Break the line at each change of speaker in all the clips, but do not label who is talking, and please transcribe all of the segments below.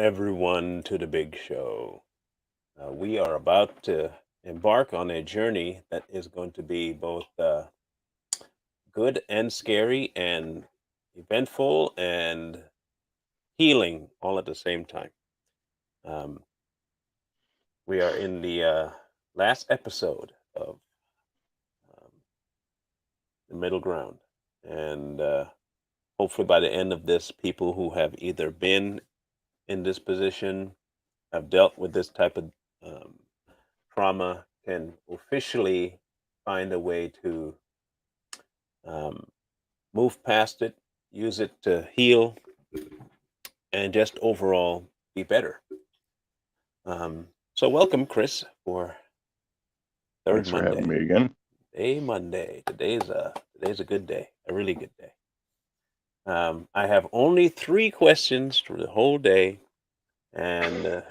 everyone to the big show. We are about to embark on a journey that is going to be both good and scary and eventful and healing all at the same time. Um, we are in the last episode of um, The Middle Ground. And hopefully, by the end of this, people who have either been in this position, have dealt with this type of um, trauma, can officially find a way to um, move past it, use it to heal, and just overall be better. So, welcome, Chris, for third
Thanks for having
Monday.
me again.
Monday. Today's a good day, a really good day. I have only three questions for the whole day, and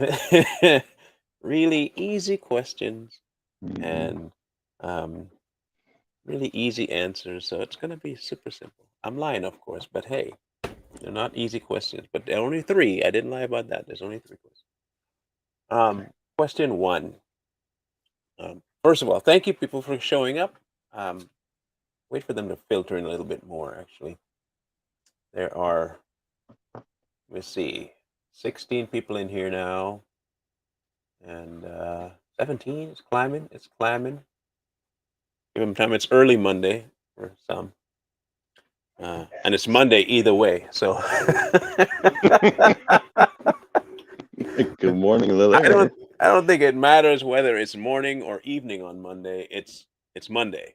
really easy questions,
Mhm.
and um, really easy answers. So it's going to be super simple. I'm lying, of course, but hey, they're not easy questions. But there are only three. I didn't lie about that. There's only three questions.
Okay.
Question one. First of all, thank you, people, for showing up. Um, wait for them to filter in a little bit more. Actually, there are. Let me see, 16 people in here now, and 17. It's climbing. It's climbing. Give them time. It's early Monday for some. And it's Monday either way. So
Good morning,
I
Lily.
don't think it matters whether it's morning or evening on Monday. It's Monday.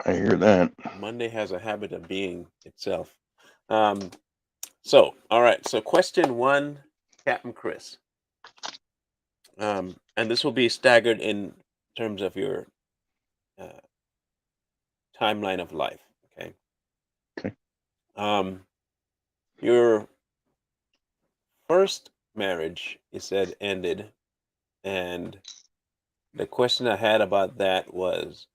I hear that.
Monday has a habit of being itself. Um, so all right. So question one, Captain Chris, and this will be staggered in terms of your uh, timeline of life. Okay.
Okay.
Um, your first marriage, you said, ended, and the question I had about that was,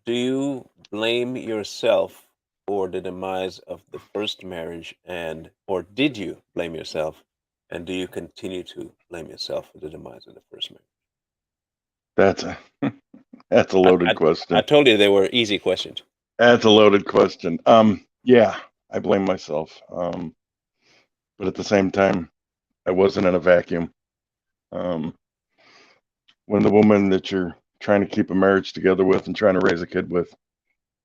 do you blame yourself for the demise of the first marriage, and or did you blame yourself, and do you continue to blame yourself for the demise of the first marriage?
That's a that's a
I
loaded
I, I
question.
told you they were easy questions.
That's a loaded question. Yeah, I blame myself. But at the same time, I wasn't in a vacuum. Um, when the woman that you're trying to keep a marriage together with and trying to raise a kid with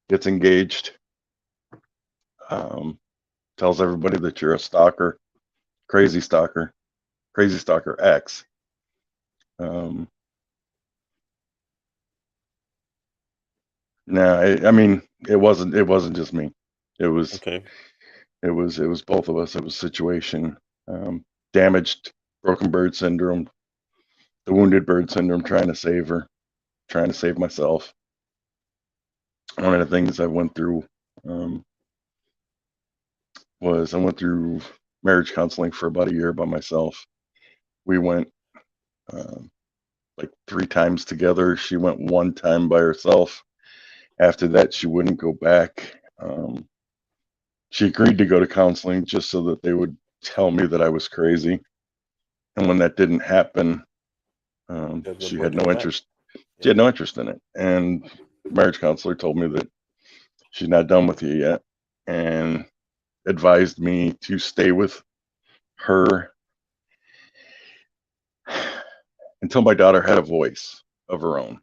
gets engaged, um, tells everybody that you're a stalker, crazy stalker, crazy stalker X. Um, No, I mean it wasn't just me. It was
Okay.
it was both of us. It was situation, um, damaged, broken bird syndrome, the wounded bird syndrome. Trying to save her, trying to save myself. One of the things I went through um, was I went through marriage counseling for about a year by myself. We went um, like 3 times together. She went 1 time by herself. After that, she wouldn't go back. She agreed to go to counseling just so that they would tell me that I was crazy. And when that didn't happen,
There's no
she
point
had
to
no
go back.
interest. She
Yeah.
had no interest in it. And the marriage counselor told me that she's not done with you yet, and advised me to stay with her until my daughter had a voice of her own,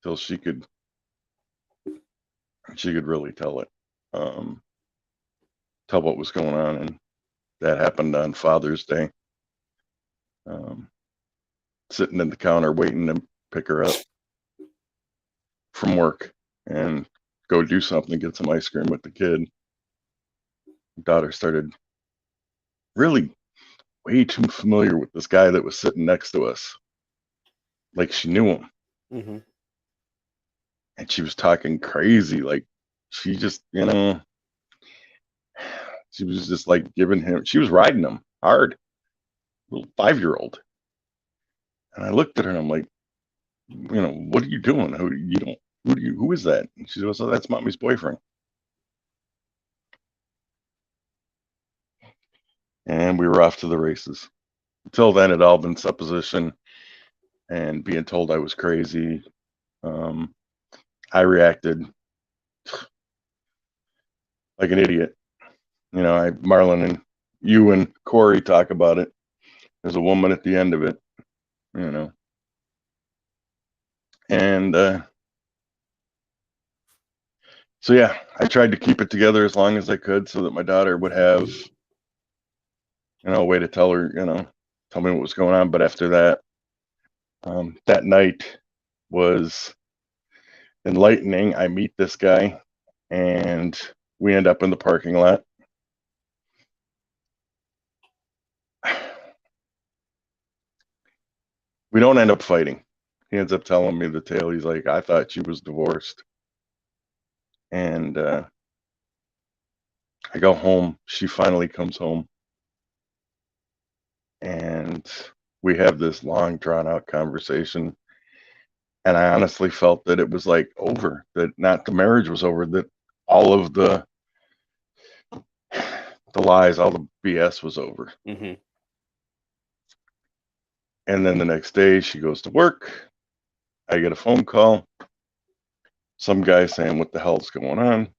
till she could really tell it, um, tell what was going on. And that happened on Father's Day. Um, Sitting at the counter waiting to pick her up from work and go do something, get some ice cream with the kid. Daughter started really way too familiar with this guy that was sitting next to us, like she knew him,
Hmm.
and she was talking crazy, like she just, she was just like giving him. She was riding him hard, little 5-year-old. And I looked at her and I'm like, what are you doing? Who you don't? Who is that? And she goes, "Oh, that's mommy's boyfriend." and we were off to the races. Until then, it all been supposition and being told I was crazy. I reacted like an idiot. Marlon and you and Corey talk about it. There's a woman at the end of it, you know. And so, yeah, I tried to keep it together as long as I could so that my daughter would have, a way to tell her, tell me what was going on. But after that, that night was enlightening. I meet this guy and we end up in the parking lot. We don't end up fighting. He ends up telling me the tale. He's like, I thought she was divorced. And I go home. She finally comes home. And we have this long, drawn out conversation. And I honestly felt that it was like over, that not the marriage was over, that all of the lies, all the BS was over.
Mm-hmm.
And then the next day she goes to work. I get a phone call. Some guy saying, what the hell's going on?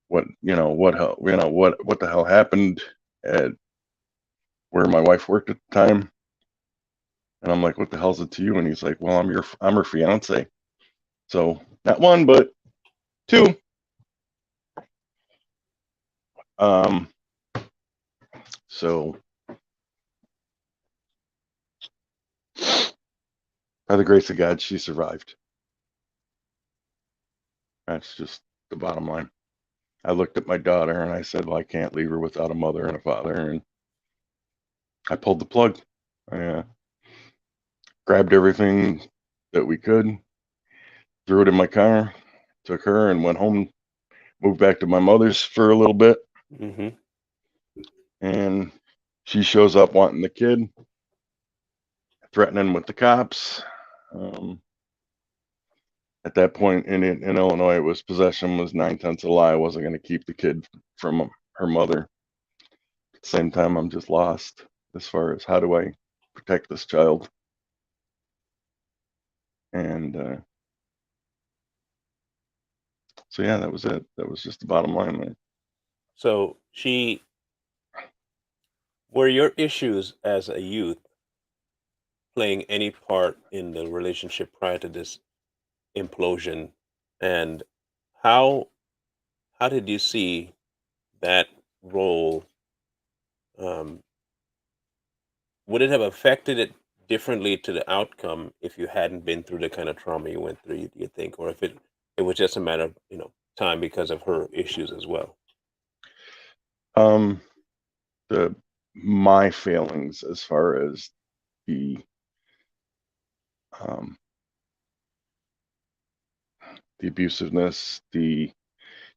What the hell happened at where my wife worked at the time? And I'm like, what the hell's it to you? And he's like, well, I'm her fiance. So not one, but two. So by the grace of God, she survived. That's just the bottom line. I looked at my daughter and I said, well, I can't leave her without a mother and a father. And I pulled the plug. I grabbed everything that we could, threw it in my car, took her and went home, moved back to my mother's for a little bit.
Mm-hmm.
And she shows up wanting the kid, threatening with the cops. At that point in Illinois, it was possession was 9/10 of the law. I wasn't going to keep the kid from her mother. At the same time, I'm just lost as far as how do I protect this child. And so, yeah, that was it. That was just the bottom line there.
So were your issues as a youth playing any part in the relationship prior to this implosion? And how did you see that role? Um, would it have affected it differently to the outcome if you hadn't been through the kind of trauma you went through? You think, or if it was just a matter of time because of her issues as well?
Um, my failings as far as the um, the abusiveness, the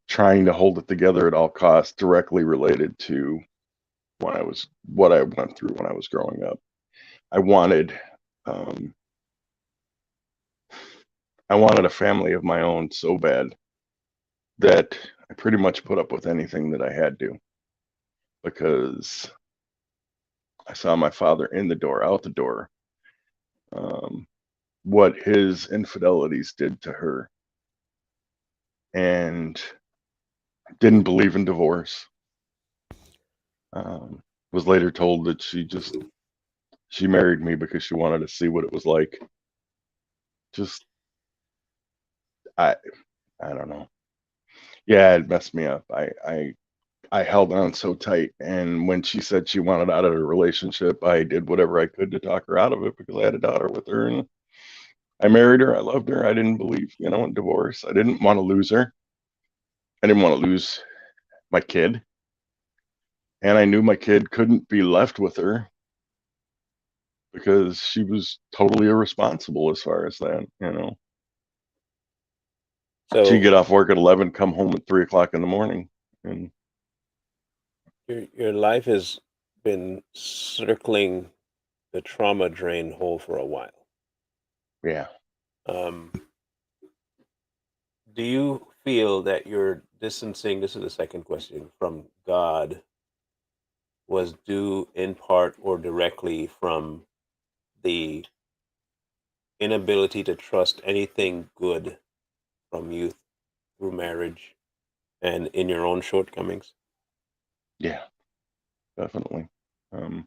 trying to hold it together at all costs, directly related to what I went through when I was growing up. I wanted um, a family of my own so bad that I pretty much put up with anything that I had to, because I saw my father in the door, out the door, what his infidelities did to her, and didn't believe in divorce. Was later told that she married me because she wanted to see what it was like. Just I don't know. Yeah, it messed me up. I held on so tight, and when she said she wanted out of the relationship, I did whatever I could to talk her out of it, because I had a daughter with her, and I married her. I loved her. I didn't believe, in divorce. I didn't want to lose her. I didn't want to lose my kid, and I knew my kid couldn't be left with her because she was totally irresponsible as far as that. She'd
So
get off work at 11, come home at 3 o'clock in the morning, and
your life has been circling the trauma drain hole for a while.
yeah.
Um, do you feel that you're distancing, this is the second question, from God was due in part or directly from the inability to trust anything good from youth through marriage and in your own shortcomings?
Yeah, definitely. Um,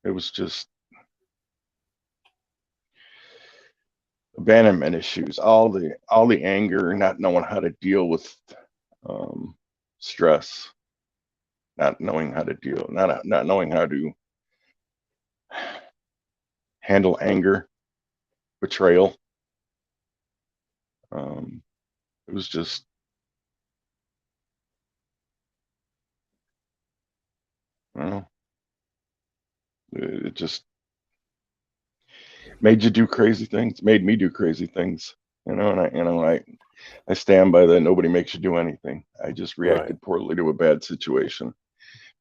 it was just abandonment issues, all the anger, not knowing how to deal with um, stress, not knowing how to deal, not knowing how to handle anger, betrayal. Um, it was just, I don't know, it just made you do crazy things, made me do crazy things, and I stand by that. Nobody makes you do anything. I just
Right.
reacted poorly to a bad situation,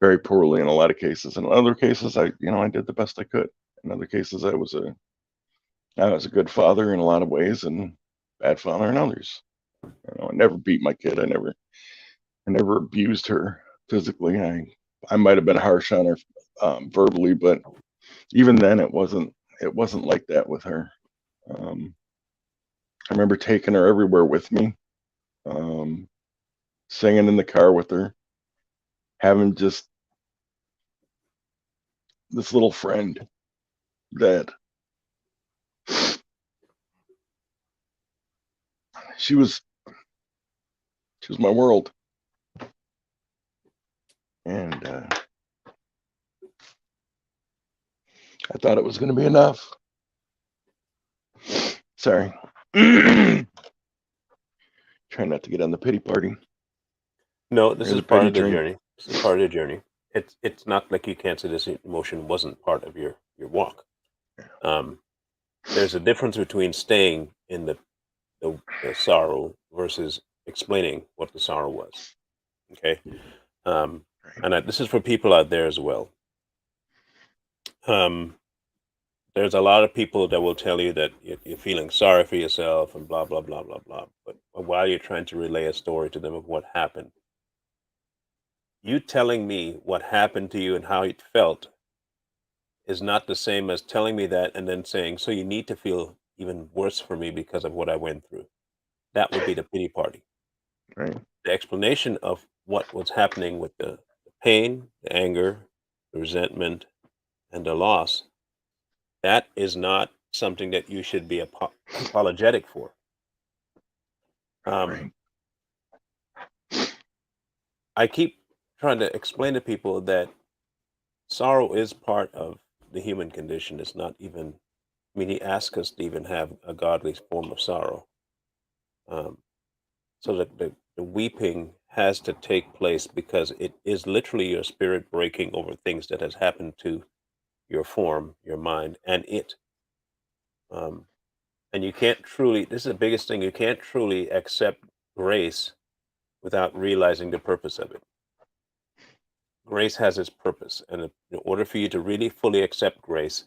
very poorly in a lot of cases. In other cases, I did the best I could. In other cases, I was a good father in a lot of ways and bad father in others. I never beat my kid. I never abused her physically. I might have been harsh on her verbally, but even then, it wasn't like that with her. Um, I remember taking her everywhere with me, um, singing in the car with her, having just this little friend that she was she was my world, and I thought it was going to be enough. Sorry. Trying not to get on the pity party
No, this
or
is
the
part
pity
of the
drink.
journey. This is part of the journey. It's not like you can't say this emotion wasn't part of your walk. Um, there's a difference between staying in the sorrow versus explaining what the sorrow was. Okay. Um, and this is for people out there as well. Um, there's a lot of people that will tell you that you're feeling sorry for yourself and blah, blah, blah, blah, blah. But while you're trying to relay a story to them of what happened, you telling me what happened to you and how it felt is not the same as telling me that and then saying, so you need to feel even worse for me because of what I went through. That would be the pity party.
Right,
The explanation of what was happening with the pain, the anger, the resentment, and the loss, that is not something that you should be apologetic for. Um,
right,
I keep trying to explain to people that sorrow is part of the human condition. It's not even, I mean, he asks us to even have a godly form of sorrow. Um, so that the weeping has to take place because it is literally your spirit breaking over things that has happened to your form, your mind, and it. Um, and you can't truly, this is the biggest thing, you can't truly accept grace without realizing the purpose of it. Grace has its purpose. And in order for you to really fully accept grace,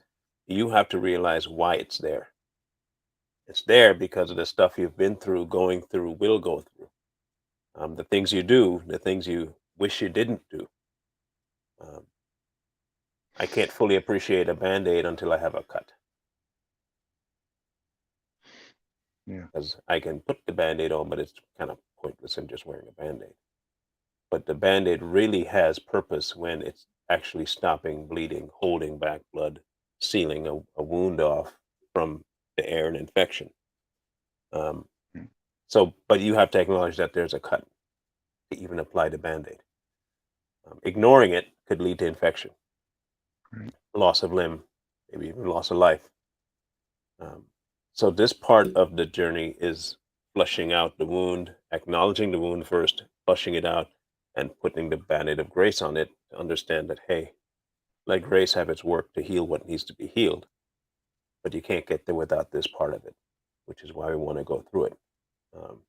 you have to realize why it's there. It's there because of the stuff you've been through, going through, will go through. The things you do, the things you wish you didn't do. Um, I can't fully appreciate a band aid until I have a cut
yeah,
because I can put the band aid on, but it's kind of pointless in just wearing a band aid. But the band aid really has purpose when it's actually stopping bleeding, holding back blood, sealing a wound off from the air and infection. Um,
mm,
but you have to acknowledge that there's a cut to even apply the band aid. Ignoring it could lead to infection,
right,
loss of limb, maybe even loss of life. Um, so this part of the journey is flushing out the wound, acknowledging the wound first, flushing it out, and putting the band-aid of grace on it to understand that, hey, let grace have its work to heal what needs to be healed. But you can't get there without this part of it, which is why we want to go through it. Um,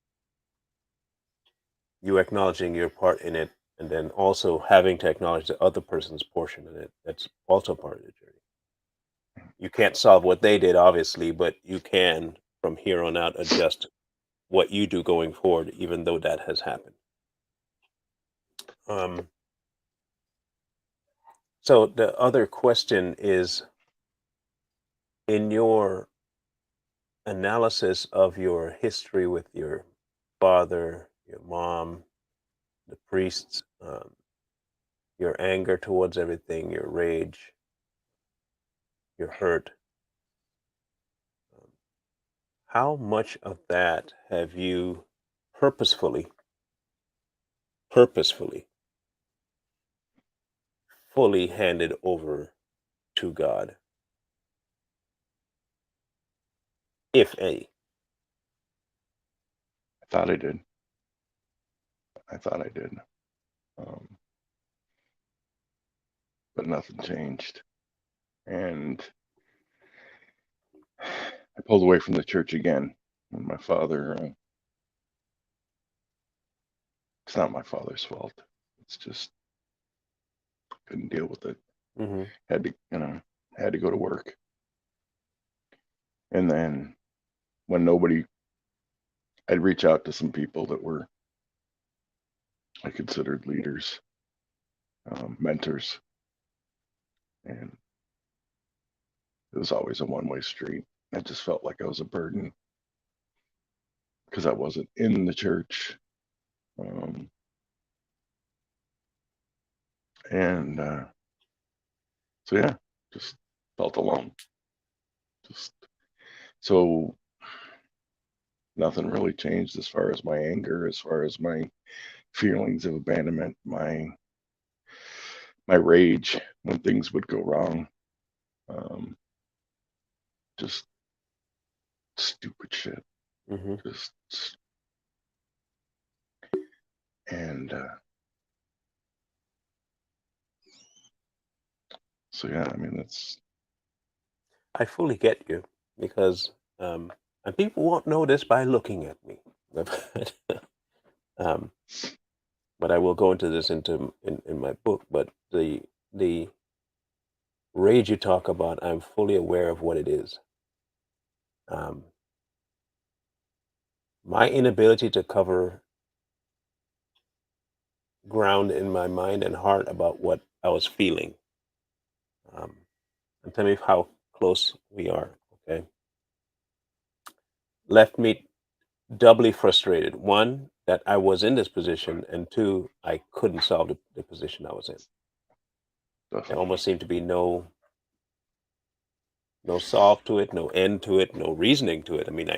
you acknowledging your part in it, and then also having to acknowledge the other person's portion in it. That's also part of the journey. You can't solve what they did, obviously, but you can, from here on out, adjust what you do going forward, even though that has happened. Um, So the other question is, in your analysis of your history with your father, your mom, the priests, your anger towards everything, your rage, your hurt, um, how much of that have you purposefully, purposefully, fully handed over to God, if any?
I thought I did. I thought I did. Um, but nothing changed. And I pulled away from the church again. And my father, it's not my father's fault. It's just couldn't deal with it.
Mm-hmm.
Had to, had to go to work. And then when nobody, I'd reach out to some people that were, I considered leaders, mentors, and it was always a one-way street. I just felt like I was a burden because I wasn't in the church. Um, and so, yeah, just felt alone. Just so nothing really changed as far as my anger, as far as my feelings of abandonment, my rage when things would go wrong. Um, just stupid shit.
Mm-hmm.
Just and so yeah, I mean that's
I fully get you because, and people won't know this by looking at me. um, but I will go into this in my book. But the rage you talk about, I'm fully aware of what it is. Um, my inability to cover ground in my mind and heart about what I was feeling. Um, and tell me how close we are. Okay, left me doubly frustrated. One, that I was in this position, and two, I couldn't solve the position I was in. There
definitely
almost seemed to be no solve to it, no end to it, no reasoning to it. I mean,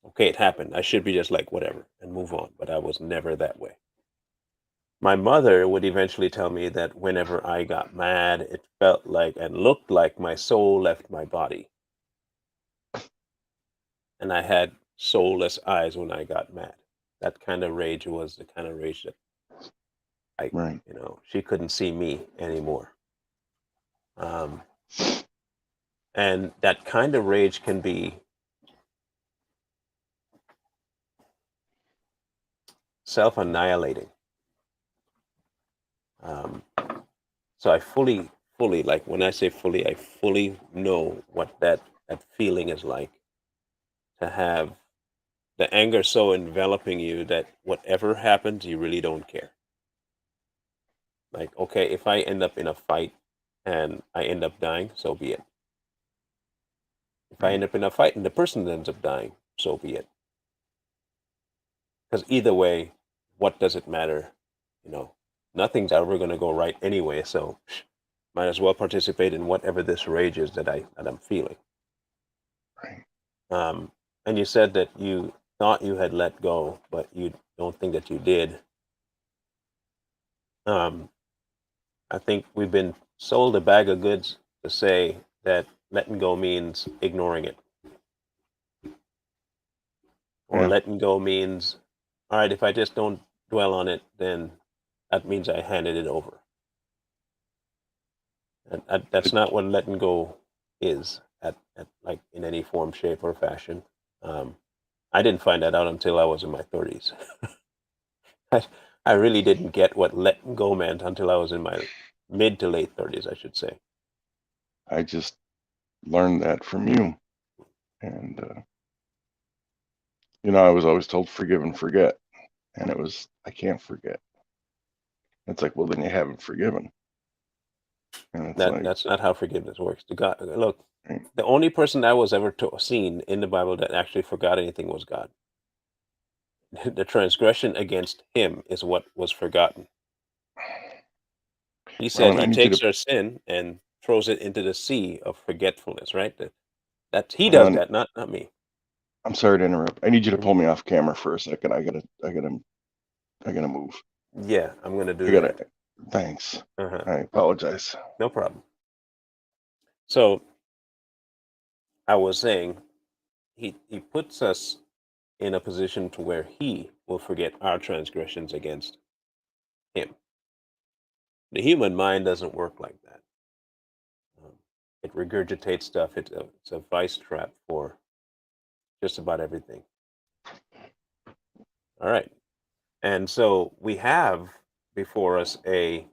okay, it happened. I should be just like whatever and move on, but I was never that way. My mother would eventually tell me that whenever I got mad, it felt like and looked like my soul left my body, and I had soulless eyes when I got mad. That kind of rage was the kind of rage that I,
right.
she couldn't see me anymore. Um, and that kind of rage can be self-annihilating. Um, so I fully, like when I say fully, I fully know what that feeling is like, to have the anger so enveloping you that whatever happens, you really don't care. Like, okay, if I end up in a fight and I end up dying, so be it. If I
Right.
end up in a fight and the person ends up dying, so be it. Because either way, what does it matter? You know, nothing's ever going to go right anyway. So might as well participate in whatever this rage is that I'm feeling.
Right.
Um, and you said that you thought you had let go, but you don't think that you did. Um, I think we've been sold a bag of goods to say that letting go means ignoring it, or
Yeah.
letting go means, all right, if I just don't dwell on it, then that means I handed it over. And that's
It,
not what letting go is at like in any form, shape, or fashion. Um, I didn't find that out until I was in my 30s. I, I really didn't get what letting go meant until I was in my mid to late 30s, I should say.
I just learned that from you, and I was always told forgive and forget, and it was I can't forget. It's like, well, then you haven't forgiven. And it's like,
That's not how forgiveness works. Look,
right.
the only person that was ever seen in the Bible that actually forgot anything was God. The transgression against him is what was forgotten. He
Well,
said
and I
he
need you to,
takes our sin and throws it into the sea of forgetfulness, right? That he
well,
does
and
that, not me.
I'm sorry to interrupt. I need you to
Mhm.
pull me off camera for a second. I gotta move.
Yeah, I'm going to
I
do
gotta,
that.
thanks.
Uh-huh.
I apologize.
No problem. So I was saying he puts us in a position to where he will forget our transgressions against him. The human mind doesn't work like that. Um, it regurgitates stuff. It's a vice trap for just about everything. All right. And so we have before us a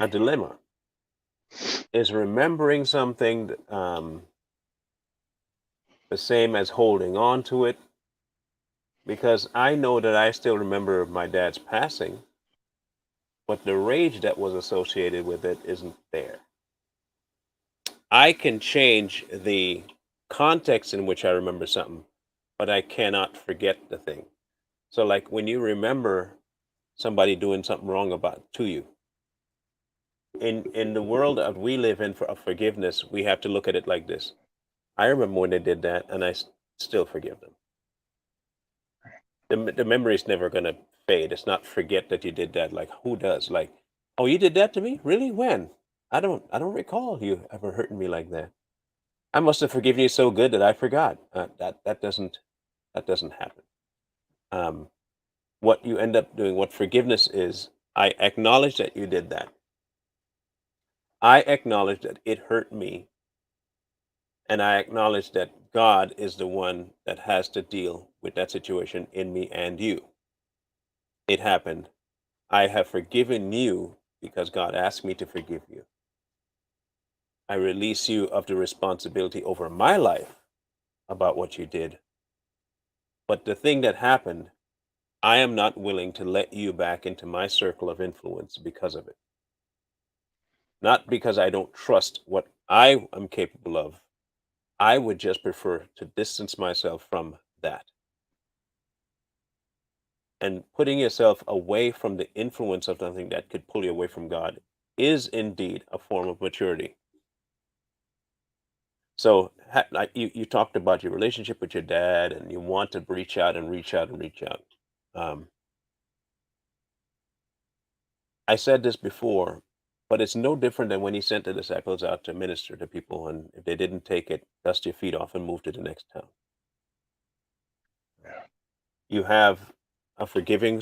dilemma. Is remembering something the same as holding on to it? Because I know that I still remember my dad's passing, but the rage that was associated with it isn't there. I can change the context in which I remember something, but I cannot forget the thing. So, like when you remember somebody doing something wrong about to you, in the world that we live in of forgiveness, we have to look at it like this. I remember when they did that, and still forgive them. The memory is never going to fade. It's not forget that you did that. Like who does? Like, oh, you did that to me? Really? When? I don't recall you ever hurting me like that. I must have forgiven you so good that I forgot. That doesn't happen. Um, what you end up doing, what forgiveness is, I acknowledge that you did that. I acknowledge that it hurt me, and I acknowledge that God is the one that has to deal with that situation in me and you. It happened. I have forgiven you because God asked me to forgive you. I release you of the responsibility over my life about what you did. But the thing that happened, I am not willing to let you back into my circle of influence because of it. Not because I don't trust what I am capable of. I would just prefer to distance myself from that. And putting yourself away from the influence of something that could pull you away from God is indeed a form of maturity. So, like you talked about your relationship with your dad, and you want to reach out and reach out and reach out. Um, I said this before, but it's no different than when he sent the disciples out to minister to people, and if they didn't take it, dust your feet off and move to the next town.
Yeah.
You have a forgiving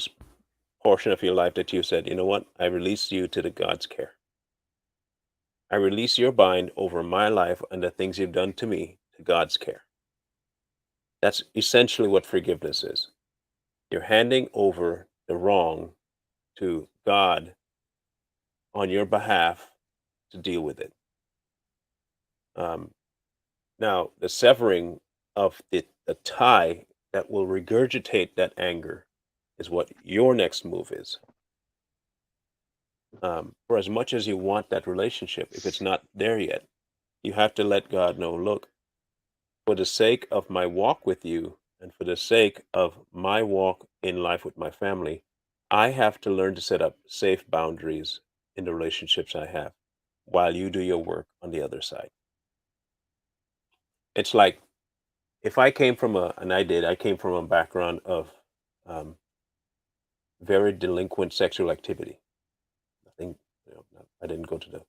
portion of your life that you said, you know what, I release you to the God's care. I release your bind over my life and the things you've done to me to God's care. That's essentially what forgiveness is. You're handing over the wrong to God on your behalf to deal with it. Um, Now, the severing of the tie that will regurgitate that anger is what your next move is. For as much as you want that relationship, if it's not there yet, you have to let God know, look, for the sake of my walk with you and for the sake of my walk in life with my family, I have to learn to set up safe boundaries in the relationships I have while you do your work on the other side. It's like if I came from I came from a background of um, very delinquent sexual activity. Nothing, I didn't go to the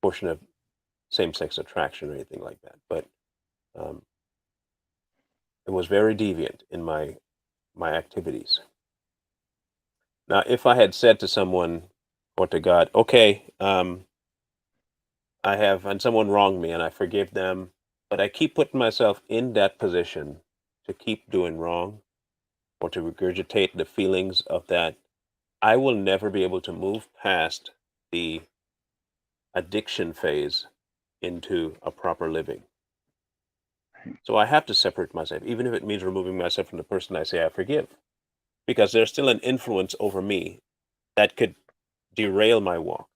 portion of same-sex attraction or anything like that, but um, it was very deviant in my activities. Now, if I had said to someone or to God, okay, and someone wronged me and I forgive them, but I keep putting myself in that position to keep doing wrong or to regurgitate the feelings of that, I will never be able to move past the addiction phase into a proper living. So I have to separate myself, even if it means removing myself from the person I say I forgive, because there's still an influence over me that could derail my walk.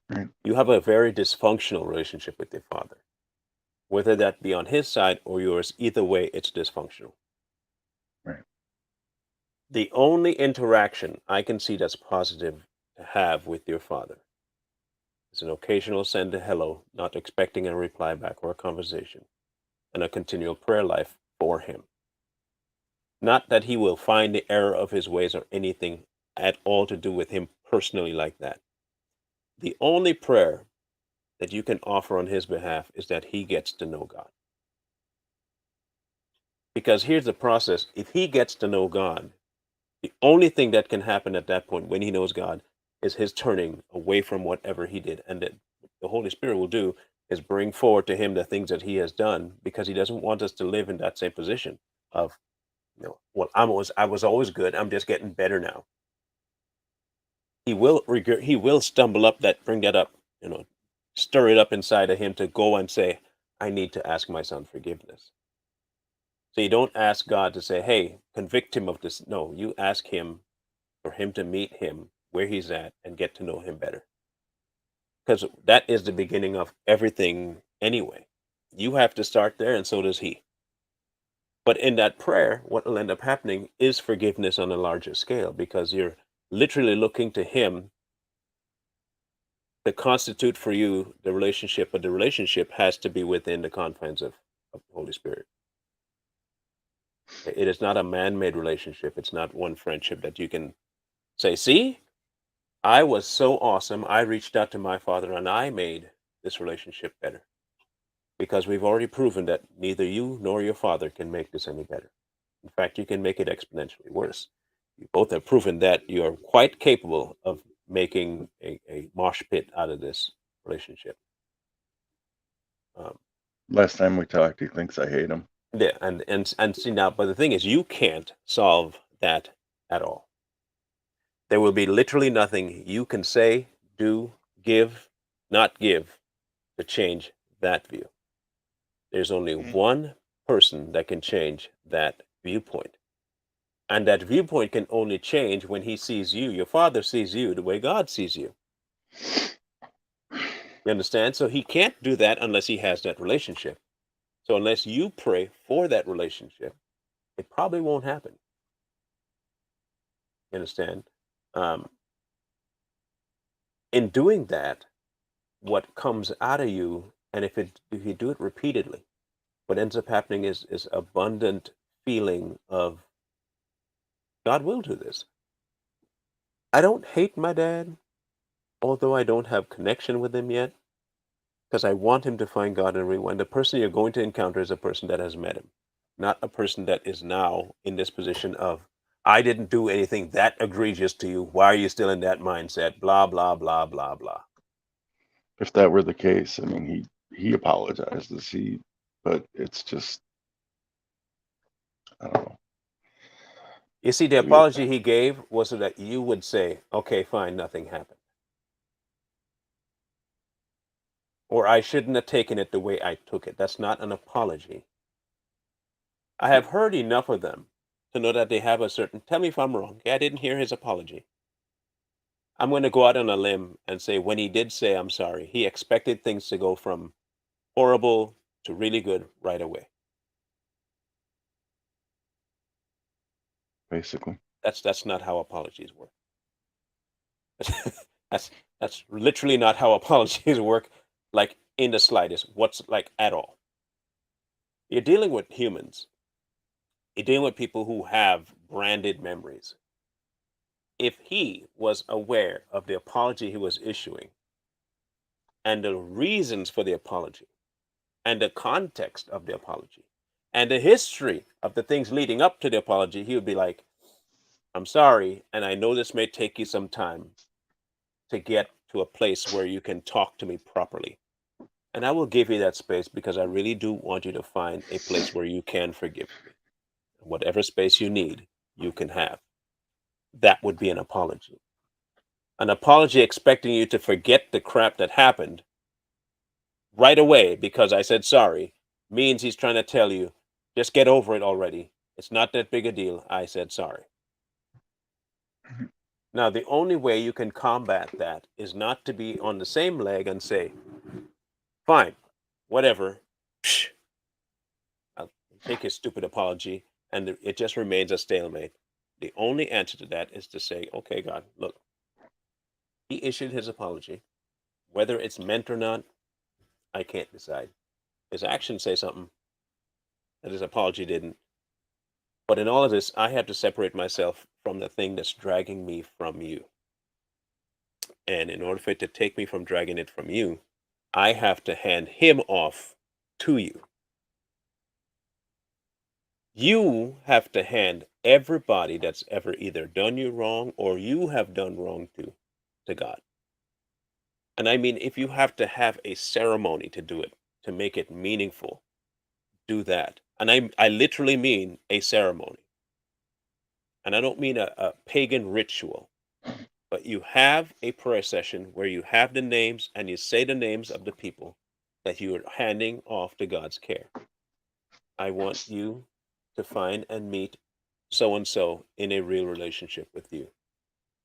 Right.
You have a very dysfunctional relationship with your father, whether that be on his side or yours. Either way, it's dysfunctional.
Right.
The only interaction I can see that's positive to have with your father is an occasional send a hello, not expecting a reply back or a conversation, and a continual prayer life for him. Not that he will find the error of his ways or anything at all to do with him personally like that. The only prayer that you can offer on his behalf is that he gets to know God. Because here's the process: if he gets to know God, the only thing that can happen at that point when he knows God is his turning away from whatever he did. And that the Holy Spirit will do is bring forward to him the things that he has done, because he doesn't want us to live in that same position of, well, I was always good. I'm just getting better now. He will regret, he will stumble up that, bring that up, stir it up inside of him to go and say, I need to ask my son forgiveness. So you don't ask God to say, hey, convict him of this. No, you ask him for him to meet him where he's at and get to know him better. Because that is the beginning of everything anyway. You have to start there, and so does he. But in that prayer, what will end up happening is forgiveness on a larger scale, because you're literally looking to him to constitute for you the relationship, but the relationship has to be within the confines of the Holy Spirit. It is not a man made relationship. It's not one friendship that you can say, see, I was so awesome. I reached out to my father and I made this relationship better. Because we've already proven that neither you nor your father can make this any better. In fact, you can make it exponentially worse. You both have proven that you are quite capable of making a mosh pit out of this relationship. Um,
Last time we talked, he thinks I hate him.
yeah, and see now, but the thing is, you can't solve that at all. There will be literally nothing you can say, do, give, not give to change that view. There's only one person that can change that viewpoint. And that viewpoint can only change when he sees you. Your father sees you the way God sees you. You understand? So he can't do that unless he has that relationship. So unless you pray for that relationship, it probably won't happen. You understand? Um, in doing that, what comes out of you, and if you do it repeatedly, what ends up happening is abundant feeling of, God will do this. I don't hate my dad, although I don't have connection with him yet, because I want him to find God in everyone. The person you're going to encounter is a person that has met him, not a person that is now in this position of, I didn't do anything that egregious to you. Why are you still in that mindset? Blah, blah, blah, blah, blah.
If that were the case, I mean, he apologizes. But it's just, I don't know.
You see, the apology he gave was so that you would say, okay, fine, nothing happened. Or I shouldn't have taken it the way I took it. That's not an apology. I have heard enough of them to know that they have a certain, tell me if I'm wrong. Okay, I didn't hear his apology. I'm going to go out on a limb and say when he did say I'm sorry, he expected things to go from horrible to really good right away.
Basically.
That's not how apologies work. that's that's literally not how apologies work, like in the slightest. What's like at all. You're dealing with humans. You're dealing with people who have branded memories. If he was aware of the apology he was issuing and the reasons for the apology and the context of the apology and the history of the things leading up to the apology, he would be like, I'm sorry, and I know this may take you some time to get to a place where you can talk to me properly. And I will give you that space because I really do want you to find a place where you can forgive me. Whatever space you need, you can have. That would be an apology. An apology expecting you to forget the crap that happened right away because I said sorry means he's trying to tell you, just get over it already. It's not that big a deal. I said sorry. Now, the only way you can combat that is not to be on the same leg and say, fine, whatever, psh, I'll take his stupid apology, and it just remains a stalemate. The only answer to that is to say, okay, God, look, he issued his apology. Whether it's meant or not, I can't decide. His actions say something that his apology didn't. But in all of this, I have to separate myself from the thing that's dragging me from you. And in order for it to take me from dragging it from you, I have to hand him off to you. You have to hand everybody that's ever either done you wrong or you have done wrong to God. And I mean, if you have to have a ceremony to do it, to make it meaningful, do that. And I literally mean a ceremony. And I don't mean a pagan ritual, but you have a prayer session where you have the names and you say the names of the people that you are handing off to God's care. I want you to find and meet so and so in a real relationship with you.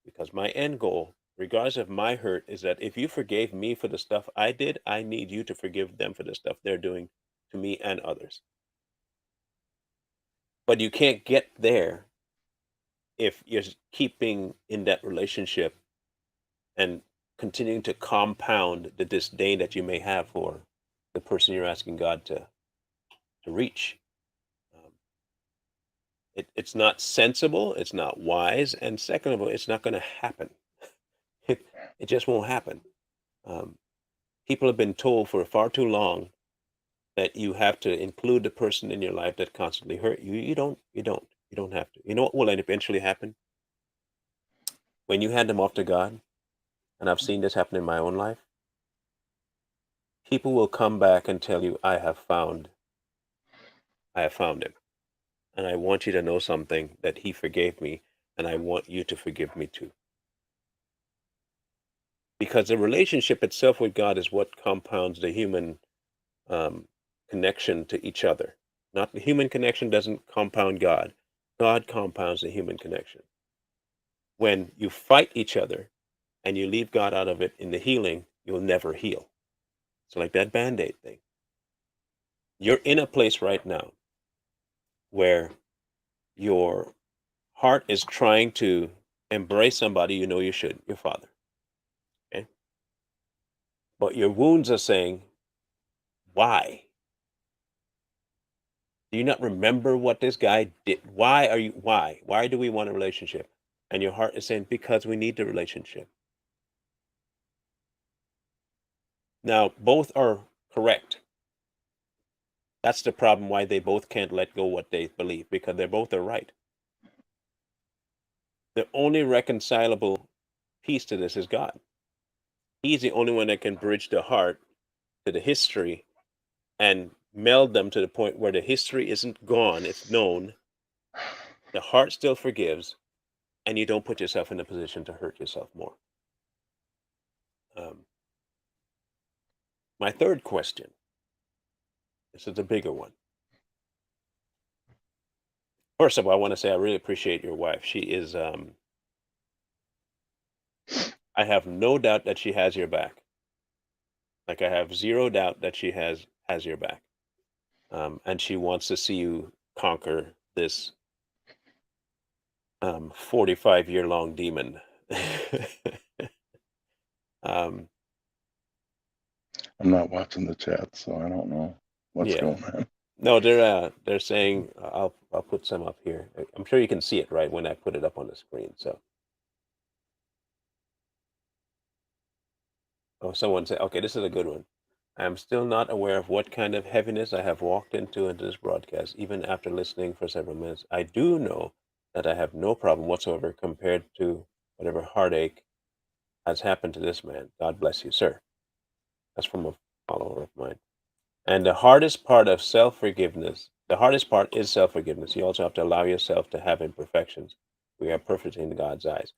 Because my end goal, regardless of my hurt, is that if you forgave me for the stuff I did, I need you to forgive them for the stuff they're doing to me and others. But you can't get there if you're keeping in that relationship and continuing to compound the disdain that you may have for the person you're asking God to reach. Um, it's not sensible, it's not wise, and second of all, it's not going to happen. It, it just won't happen. Um, People have been told for far too long that you have to include the person in your life that constantly hurt you. You don't have to. You know what will eventually happen? When you hand them off to God, and I've seen this happen in my own life, people will come back and tell you, I have found him. And I want you to know something, that he forgave me, and I want you to forgive me too. Because the relationship itself with God is what compounds the human um, connection to each other. Not the human connection doesn't compound God. God compounds the human connection. When you fight each other and you leave God out of it in the healing, you'll never heal. It's like that Band-Aid thing. You're in a place right now where your heart is trying to embrace somebody you know you should, your father. Okay? But your wounds are saying, why? Do you not remember what this guy did? Why? Why do we want a relationship? And your heart is saying, because we need the relationship. Now, both are correct. That's the problem why they both can't let go what they believe, because they both are right. The only reconcilable piece to this is God. He's the only one that can bridge the heart to the history and meld them to the point where the history isn't gone, it's known, the heart still forgives, and you don't put yourself in a position to hurt yourself more. My third question, this is a bigger one. First of all, I want to say I really appreciate your wife. She is, I have no doubt that she has your back. Like, I have zero doubt that she has your back. And she wants to see you conquer this 45-year-long demon. um,
I'm not watching the chat, so I don't know what's
yeah.
going on.
No, they're saying, I'll put some up here. I'm sure you can see it right when I put it up on the screen. So, someone said, okay, this is a good one. I am still not aware of what kind of heaviness I have walked into this broadcast, even after listening for several minutes. I do know that I have no problem whatsoever compared to whatever heartache has happened to this man. God bless you, sir. That's from a follower of mine. And the hardest part of self-forgiveness, the hardest part is self-forgiveness. You also have to allow yourself to have imperfections. We are perfect in God's eyes.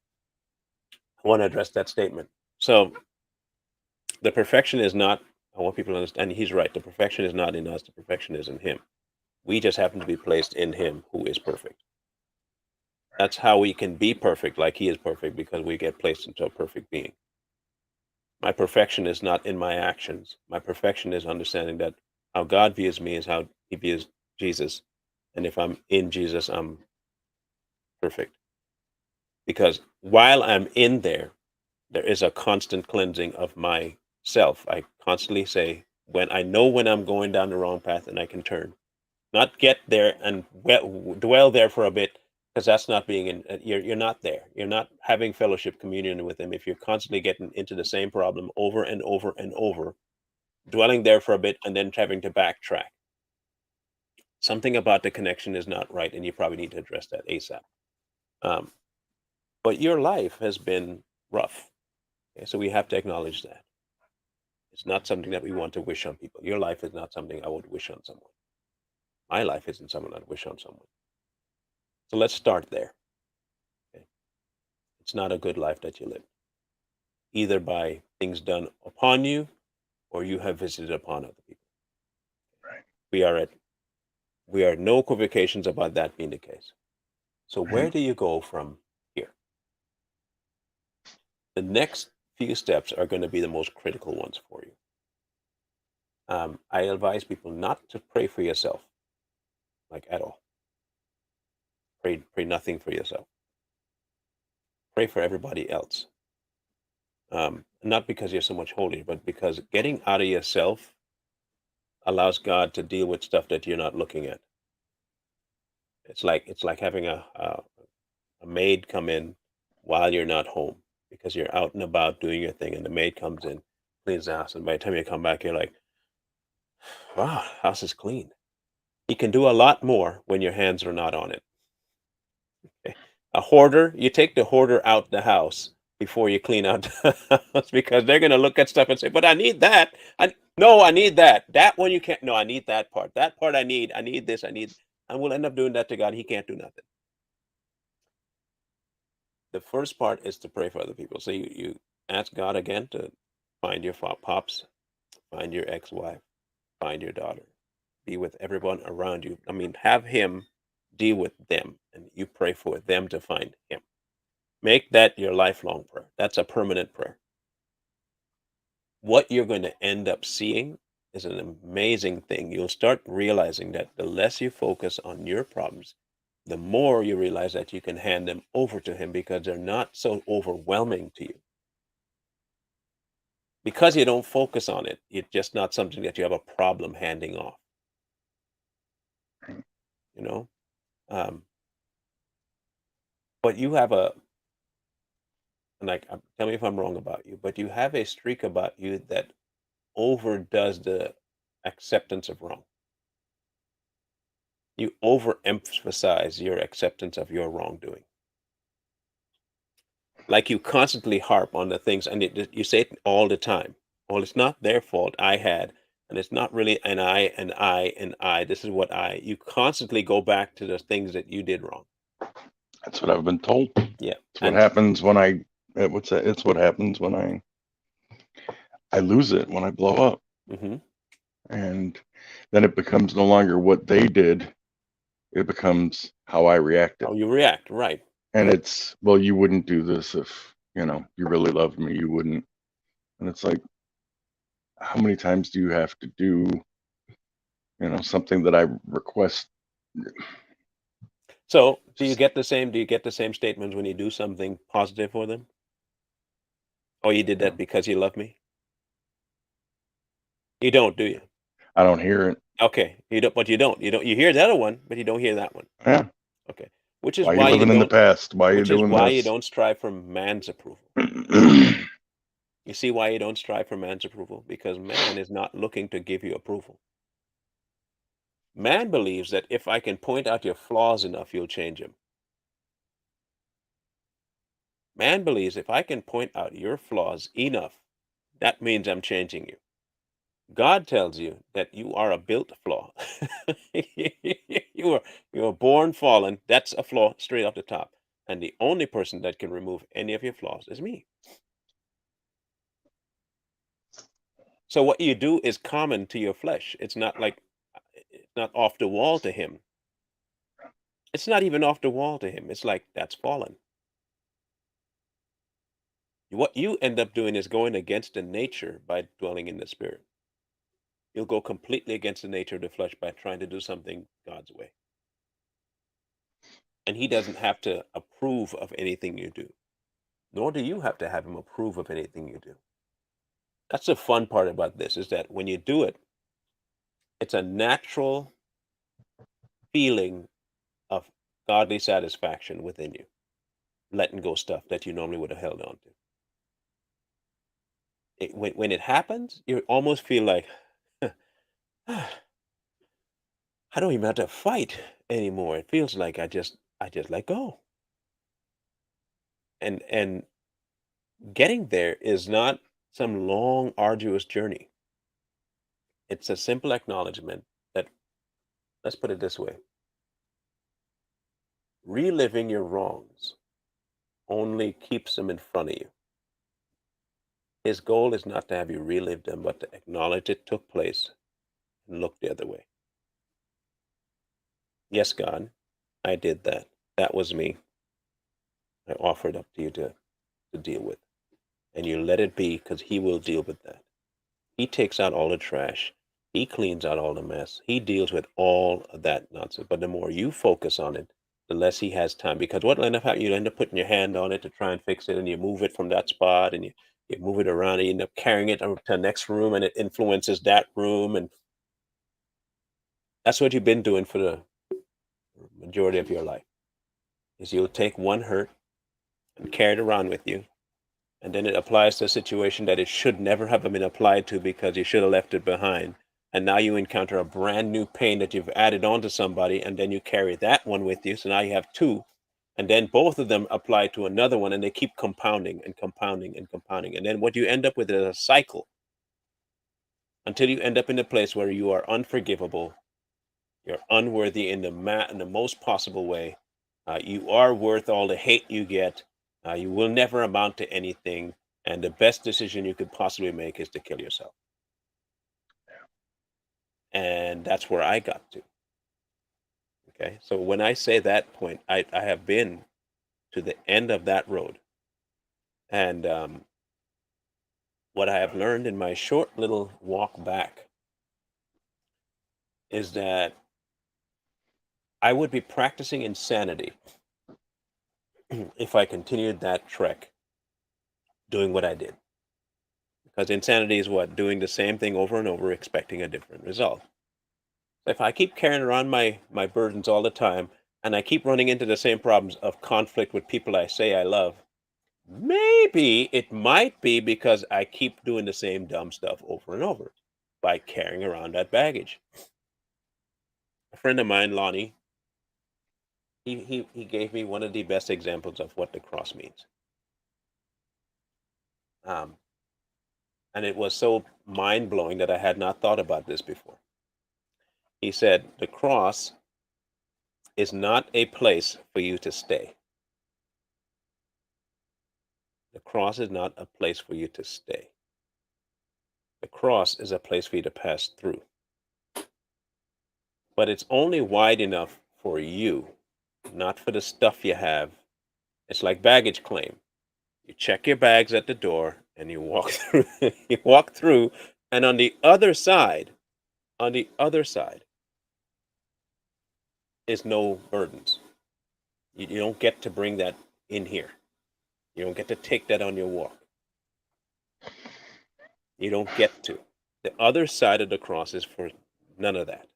I want to address that statement. So the perfection is not, I want people to understand, and he's right, the perfection is not in us, the perfection is in him. We just happen to be placed in him who is perfect. That's how we can be perfect like he is perfect, because we get placed into a perfect being. My perfection is not in my actions. My perfection is understanding that how God views me is how he views Jesus. And if I'm in Jesus, I'm perfect. Because while I'm in there, there is a constant cleansing of myself. I constantly say, when I know when I'm going down the wrong path, and I can turn, not get there and dwell there for a bit, because that's not being in. You're not there. You're not having fellowship communion with him if you're constantly getting into the same problem over and over and over, dwelling there for a bit and then having to backtrack. Something about the connection is not right, and you probably need to address that ASAP. Um, but your life has been rough, okay? So we have to acknowledge that. It's not something that we want to wish on people. Your life is not something I would wish on someone. My life isn't something I'd wish on someone. So let's start there. Okay? It's not a good life that you live, either by things done upon you or you have visited upon other people.
Right.
We are no equivocations about that being the case. So where
Right.
do you go from here? The next few steps are going to be the most critical ones for you. I advise people not to pray for yourself, like at all. Pray nothing for yourself. Pray for everybody else. Not because you're so much holier, but because getting out of yourself allows God to deal with stuff that you're not looking at. It's like having a maid come in while you're not home, because you're out and about doing your thing, and the maid comes in, cleans the house, and by the time you come back, you're like, wow, house is clean. You can do a lot more when your hands are not on it. Okay? A hoarder, you take the hoarder out the house before you clean out the house, because they're going to look at stuff and say, but I need that. No, I need that. That one you can't. No, I need that part. That part I need. I need this. I need. And we'll end up doing that to God. He can't do nothing. The first part is to pray for other people. So you ask God again to find your pops, find your ex-wife, find your daughter, be with everyone around you. I mean, have him deal with them, and you pray for them to find him. Make that your lifelong prayer. That's a permanent prayer. What you're going to end up seeing is an amazing thing. You'll start realizing that the less you focus on your problems, the more you realize that you can hand them over to him, because they're not so overwhelming to you. Because you don't focus on it, it's just not something that you have a problem handing off,
Right.
you know? Um, but you have and like, tell me if I'm wrong about you, but you have a streak about you that overdoes the acceptance of wrong. You overemphasize your acceptance of your wrongdoing. Like, you constantly harp on the things, and you say it all the time. Well, it's not their fault. I had, and it's not really an I and I and I. This is what I. You constantly go back to the things that you did wrong.
That's what I've been told.
Yeah,
It's what
and
happens when what's that? It's what happens when I lose it, when I blow up.
hmm
And then it becomes no longer what they did. It becomes how I reacted.
how you react, right?
And it's, well, you wouldn't do this if, you really loved me, you wouldn't. And it's like, how many times do you have to do, something that I request?
So, do you
Just,
get the same? Do you get the same statements when you do something positive for them? Oh, you did that because you love me. You don't, do you?
I don't hear it.
Okay, you don't, but you don't. You don't. You hear the other one, but you don't hear that one.
Yeah.
Okay, which is
Why are you
why you
living in the
don't.
past? Why are you
Which is
doing
why you
this?
don't strive for man's approval. You see why you don't strive for man's approval? Because man is not looking to give you approval. Man believes that if I can point out your flaws enough, you'll change him. Man believes if I can point out your flaws enough, that means I'm changing you. God tells you that you are a built flaw. you are you are born fallen. That's a flaw straight off the top. And the only person that can remove any of your flaws is me. So what you do is common to your flesh. It's not like it's not off the wall to him. It's not even off the wall to him. It's like that's fallen. What you end up doing is going against the nature by dwelling in the spirit. You'll go completely against the nature of the flesh by trying to do something God's way. And he doesn't have to approve of anything you do, nor do you have to have him approve of anything you do. That's the fun part about this is that when you do it, it's a natural feeling of godly satisfaction within you, letting go stuff that you normally would have held on to. When it happens, you almost feel like, I don't even have to fight anymore. It feels like I just let go. And getting there is not some long, arduous journey. It's a simple acknowledgement that, let's put it this way, reliving your wrongs only keeps them in front of you. His goal is not to have you relive them, but to acknowledge it took place and look the other way. Yes, God, I did that. That was me. I offered up to you to deal with. And you let it be because he will deal with that. He takes out all the trash. He cleans out all the mess. He deals with all of that nonsense. But the more you focus on it, the less he has time. Because what will end up happening, you end up putting your hand on it to try and fix it, and you move it from that spot, and you move it around, and you end up carrying it to the next room, and it influences that room. And that's what you've been doing for the majority of your life. Is you'll take one hurt and carry it around with you, and then it applies to a situation that it should never have been applied to because you should have left it behind. And now you encounter a brand new pain that you've added on to somebody, and then you carry that one with you. So now you have two, and then both of them apply to another one, and they keep compounding and compounding and compounding. And then what you end up with is a cycle until you end up in a place where you are unforgivable, you're unworthy in the most possible way. You are worth all the hate you get. You will never amount to anything. And the best decision you could possibly make is to kill yourself. And that's where I got to. Okay. So when I say that point, I have been to the end of that road. And what I have learned in my short little walk back is that I would be practicing insanity if I continued that trek doing what I did. Because insanity is what? Doing the same thing over and over, expecting a different result. If I keep carrying around my burdens all the time, and I keep running into the same problems of conflict with people I say I love, maybe it might be because I keep doing the same dumb stuff over and over by carrying around that baggage. A friend of mine, Lonnie, he gave me one of the best examples of what the cross means. Um, and it was so mind blowing that I had not thought about this before. He said, the cross is not a place for you to stay. The cross is not a place for you to stay. The cross is a place for you to pass through. But it's only wide enough for you, not for the stuff you have. It's like baggage claim. You check your bags at the door and you walk through you walk through, and on the other side is no burdens. You don't get to bring that in here. You don't get to take that on your walk. You don't get to. The other side of the cross is for none of that.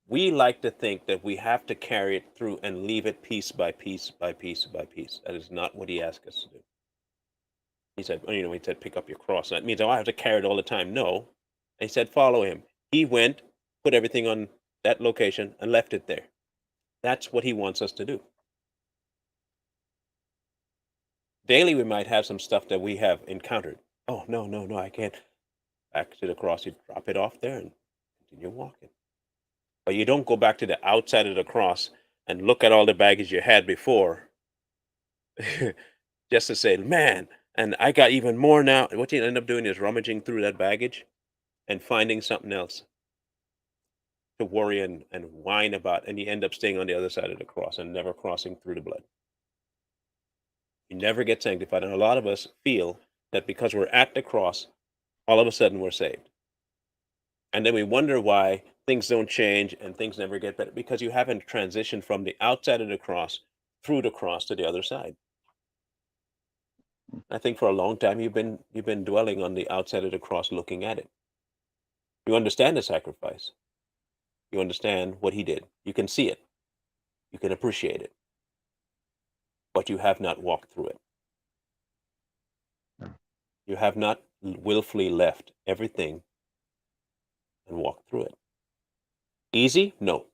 We like to think that we have to carry it through and leave it piece by piece by piece by piece. That is not what he asked us to do. He said, he said, pick up your cross. That means, I have to carry it all the time. No. And he said, follow him. He went, put everything on that location, and left it there. That's what he wants us to do. Daily, we might have some stuff that we have encountered. Oh, no, I can't. Back to the cross, you drop it off there and continue walking. But you don't go back to the outside of the cross and look at all the baggage you had before just to say, man, and I got even more now. What you end up doing is rummaging through that baggage and finding something else to worry and whine about, and you end up staying on the other side of the cross and never crossing through the blood. You never get sanctified. And a lot of us feel that because we're at the cross, all of a sudden we're saved. And then we wonder why things don't change and things never get better, because you haven't transitioned from the outside of the cross through the cross to the other side. I think for a long time you've been dwelling on the outside of the cross, looking at it. You understand the sacrifice. You understand what he did. You can see it. You can appreciate it. But you have not walked through it.
No.
You have not willfully left everything and walked through it. Easy? No.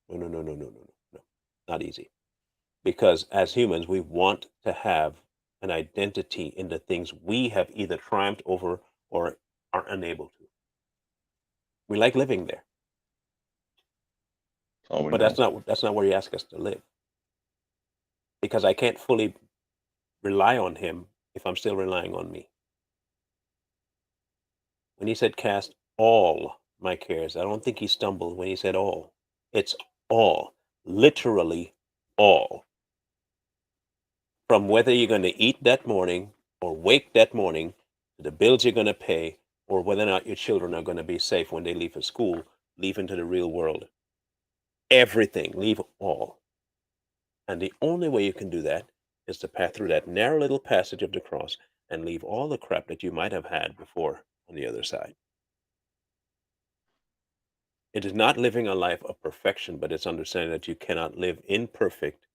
No, no, no, no, no, no, no, no. Not easy. Because as humans, we want to have an identity in the things we have either triumphed over or are unable to. We like living there.
All we
But
know.
that's not where he asks us to live. Because I can't fully rely on him if I'm still relying on me. When he said cast all my cares, I don't think he stumbled when he said all. It's all, literally all. From whether you're going to eat that morning or wake that morning, to the bills you're going to pay, or whether or not your children are going to be safe when they leave for school, leave into the real world. Everything, leave all. And the only way you can do that is to pass through that narrow little passage of the cross and leave all the crap that you might have had before on the other side. It is not living a life of perfection, but it's understanding that you cannot live imperfect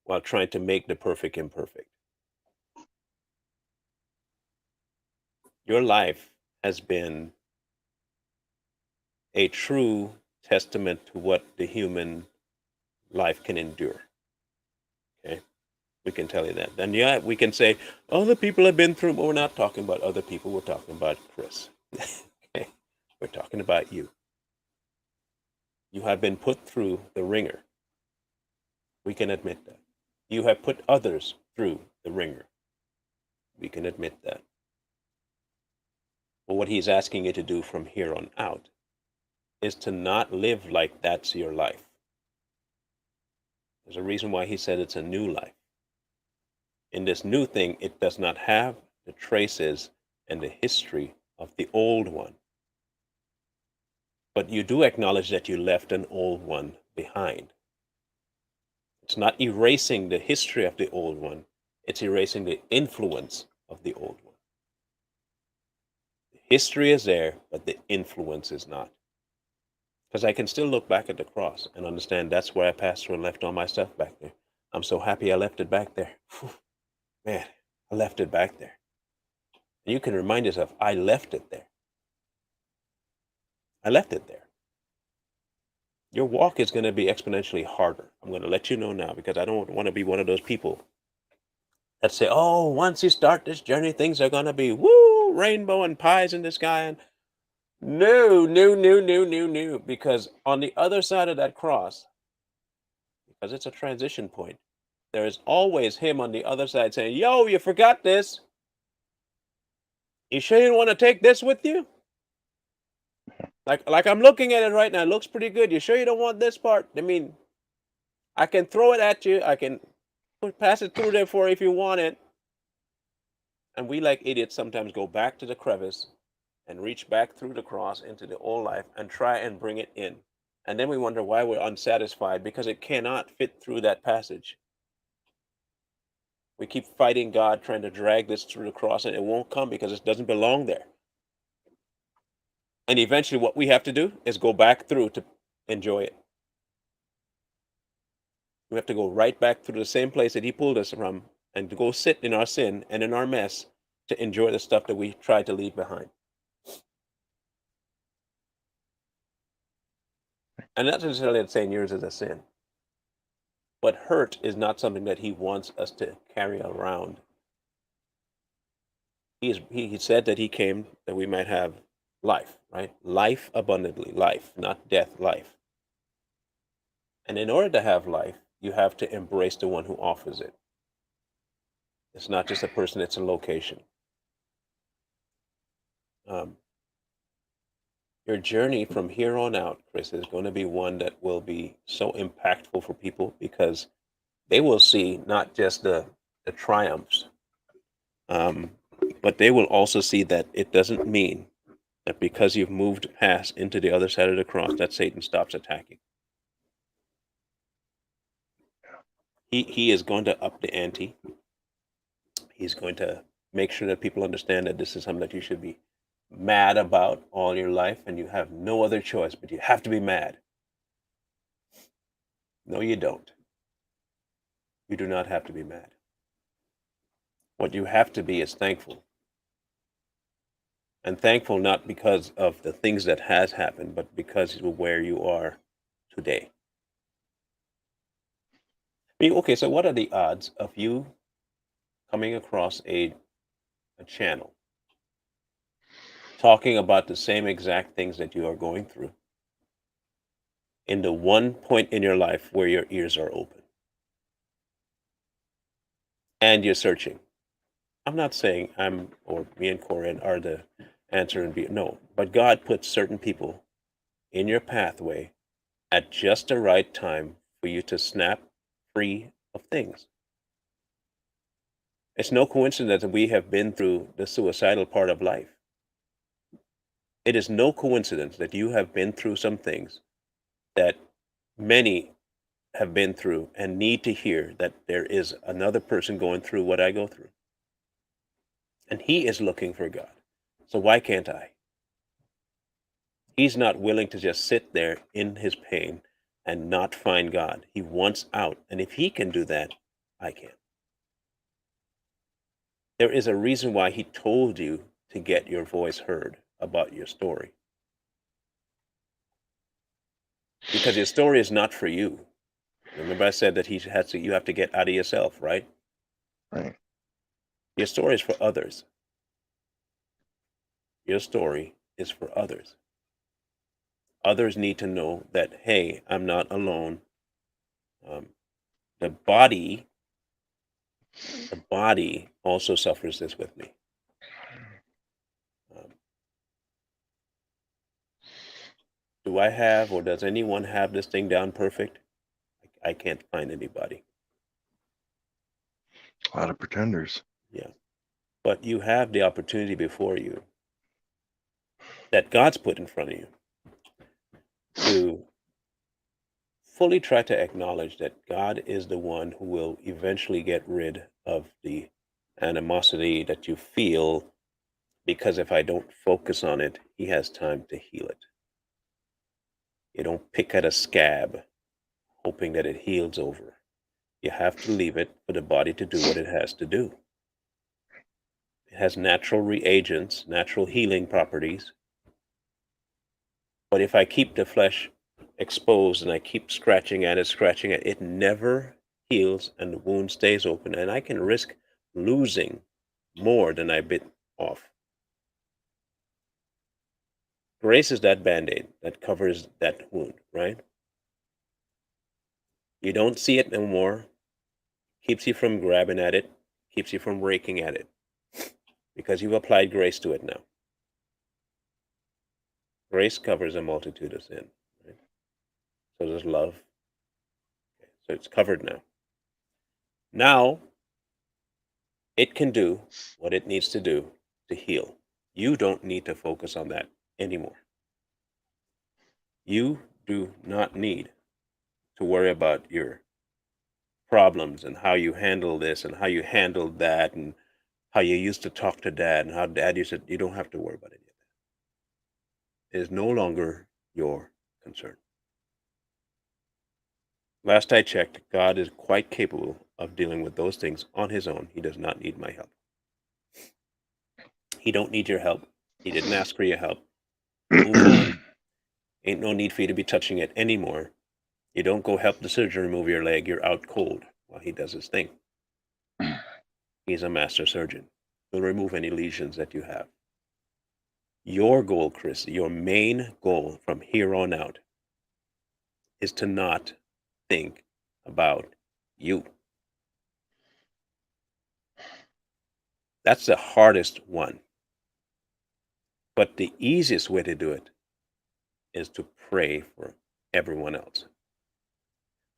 while trying to make the perfect imperfect. Your life has been a true testament to what the human life can endure. Okay? We can tell you that. And yeah, we can say, other people have been through, but we're not talking about other people. We're talking about Chris. Okay? We're talking about you. You have been put through the ringer. We can admit that. You have put others through the ringer. We can admit that. But what he's asking you to do from here on out is to not live like that's your life. There's a reason why he said it's a new life. In this new thing, it does not have the traces and the history of the old one. But you do acknowledge that you left an old one behind. It's not erasing the history of the old one, it's erasing the influence of the old one. The history is there, but the influence is not. Because I can still look back at the cross and understand that's where I passed through and left all my stuff back there. I'm so happy I left it back there. Whew, man, I left it back there. And you can remind yourself, I left it there. I left it there. Your walk is going to be exponentially harder. I'm going to let you know now, because I don't want to be one of those people that say, oh, once you start this journey, things are going to be woo, rainbow and pies in the sky. And no, no, no, no, no, no. Because on the other side of that cross, because it's a transition point, there is always him on the other side saying, yo, you forgot this. You sure you don't want to take this with you? Like I'm looking at it right now. It looks pretty good. You sure you don't want this part? I mean, I can throw it at you. I can pass it through there for you if you want it. And we, like idiots, sometimes go back to the crevice and reach back through the cross into the old life and try and bring it in. And then we wonder why we're unsatisfied, because it cannot fit through that passage. We keep fighting God, trying to drag this through the cross, and it won't come because it doesn't belong there. And eventually what we have to do is go back through to enjoy it. We have to go right back through the same place that he pulled us from and to go sit in our sin and in our mess to enjoy the stuff that we tried to leave behind. And not necessarily saying yours is a sin. But hurt is not something that he wants us to carry around. He said that he came that we might have life, right? Life abundantly, life, not death, life. And in order to have life, you have to embrace the one who offers it. It's not just a person, it's a location. Your journey from here on out, Chris, is going to be one that will be so impactful for people because they will see not just the triumphs, um, but they will also see that it doesn't mean that because you've moved past into the other side of the cross that Satan stops attacking. He is going to up the ante. He's going to make sure that people understand that this is something that you should be mad about all your life and you have no other choice, but you have to be mad. No, you don't. You do not have to be mad. What you have to be is thankful. And thankful not because of the things that has happened, but because of where you are today. I mean, okay, so what are the odds of you coming across a channel talking about the same exact things that you are going through in the one point in your life where your ears are open and you're searching? I'm not saying I'm or me and Corinne are the answer and be no, but God puts certain people in your pathway at just the right time for you to snap free of things. It's no coincidence that we have been through the suicidal part of life. It is no coincidence that you have been through some things that many have been through and need to hear that there is another person going through what I go through. And he is looking for God. So why can't I? He's not willing to just sit there in his pain and not find God. He wants out. And if he can do that, I can. There is a reason why he told you to get your voice heard about your story. Because your story is not for you. Remember I said that you have to get out of yourself, right?
Right.
Your story is for others. Your story is for others. Others need to know that, hey, I'm not alone. Um, the body also suffers this with me. Um, do I have, or does anyone have this thing down perfect? I can't find anybody.
A lot of pretenders.
Yeah. But you have the opportunity before you that God's put in front of you to fully try to acknowledge that God is the one who will eventually get rid of the animosity that you feel, because if I don't focus on it, he has time to heal it. You don't pick at a scab hoping that it heals over. You have to leave it for the body to do what it has to do. It has natural reagents, natural healing properties. But if I keep the flesh exposed and I keep scratching at it, it never heals and the wound stays open. And I can risk losing more than I bit off. Grace is that band-aid that covers that wound, right? You don't see it no more. Keeps you from grabbing at it, keeps you from raking at it, because you've applied grace to it now. Grace covers a multitude of sin, right? So does love. Okay, so it's covered now. Now it can do what it needs to do to heal. You don't need to focus on that anymore. You do not need to worry about your problems and how you handle this and how you handled that and how you used to talk to dad and how dad used to. You don't have to worry about any of that. It is no longer your concern. Last I checked, God is quite capable of dealing with those things on his own. He does not need my help. He don't need your help. He didn't ask for your help. Move on. Ain't no need for you to be touching it anymore. You don't go help the surgeon remove your leg. You're out cold while he does his thing. He's a master surgeon. He'll remove any lesions that you have. Your goal, Chris, your main goal from here on out is to not think about you. That's the hardest one. But the easiest way to do it is to pray for everyone else.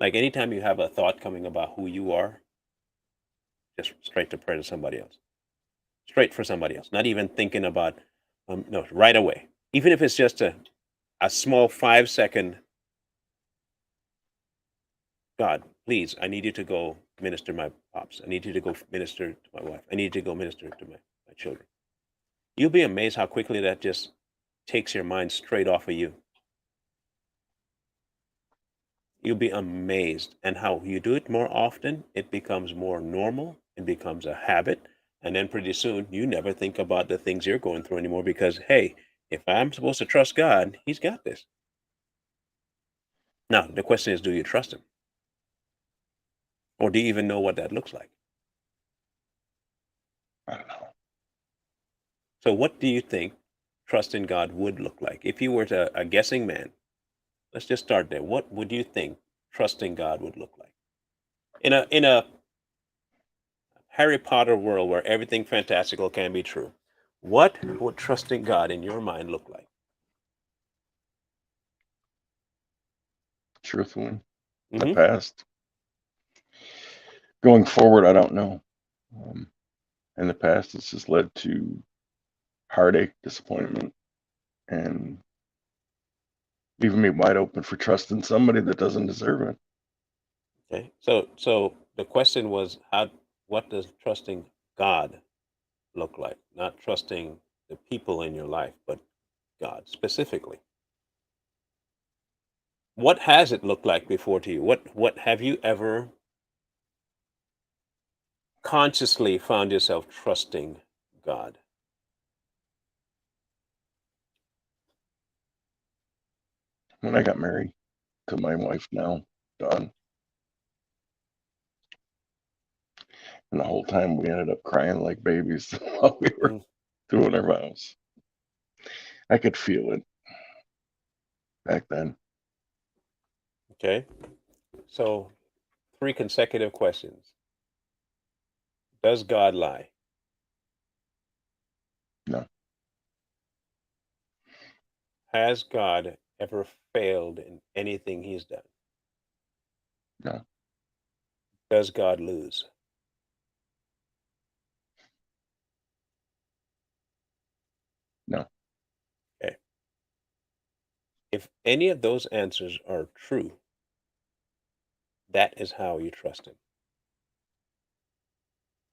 Like anytime you have a thought coming about who you are, just straight to pray to somebody else. Straight for somebody else. Not even thinking about no, right away. Even if it's just a small 5 second, God, please, I need you to go minister to my pops. I need you to go minister to my wife. I need you to go minister to my children. You'll be amazed how quickly that just takes your mind straight off of you. You'll be amazed. And how you do it more often, it becomes more normal. It becomes a habit. And then pretty soon, you never think about the things you're going through anymore because, hey, if I'm supposed to trust God, He's got this. Now, the question is, do you trust Him? Or do you even know what that looks like?
I don't know.
So, what do you think trust in God would look like? If you were a guessing man, let's just start there. What would you think trusting God would look like? In a Harry Potter world where everything fantastical can be true, what would trusting God in your mind look like?
Truthfully, the
Hmm.
past. Going forward, I don't know. Um, in the past, it's just led to heartache, disappointment, and leaving me wide open for trusting somebody that doesn't deserve it.
Okay. So the question was, how? What does trusting God look like? Not trusting the people in your life, but God specifically. What has it looked like before to you? What have you ever consciously found yourself trusting God?
When I got married to my wife now, Dawn, and the whole time we ended up crying like babies while we were
Mm,
doing our vows. I could feel it back then.
okay. So 3 consecutive questions. Does God lie?
No,
Has God ever failed in anything He's done?
no,
Does God lose?
no.
Okay. If any of those answers are true, that is how you trust Him.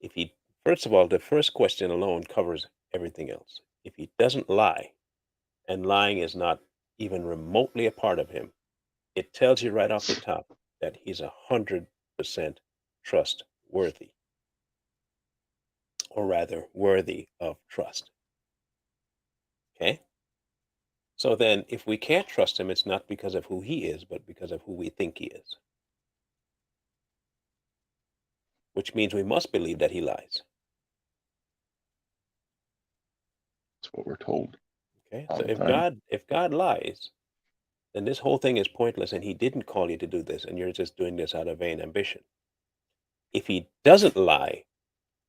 If He, first of all, the first question alone covers everything else. If He doesn't lie, and lying is not even remotely a part of Him, it tells you right off the top that He's 100% trustworthy, or rather, worthy of trust. Okay? So then, if we can't trust Him, it's not because of who He is, but because of who we think He is, which means we must believe that He lies.
That's what we're told
Okay?
all
So
the time.
if God lies, then this whole thing is pointless and He didn't call you to do this, and you're just doing this out of vain ambition. If He doesn't lie,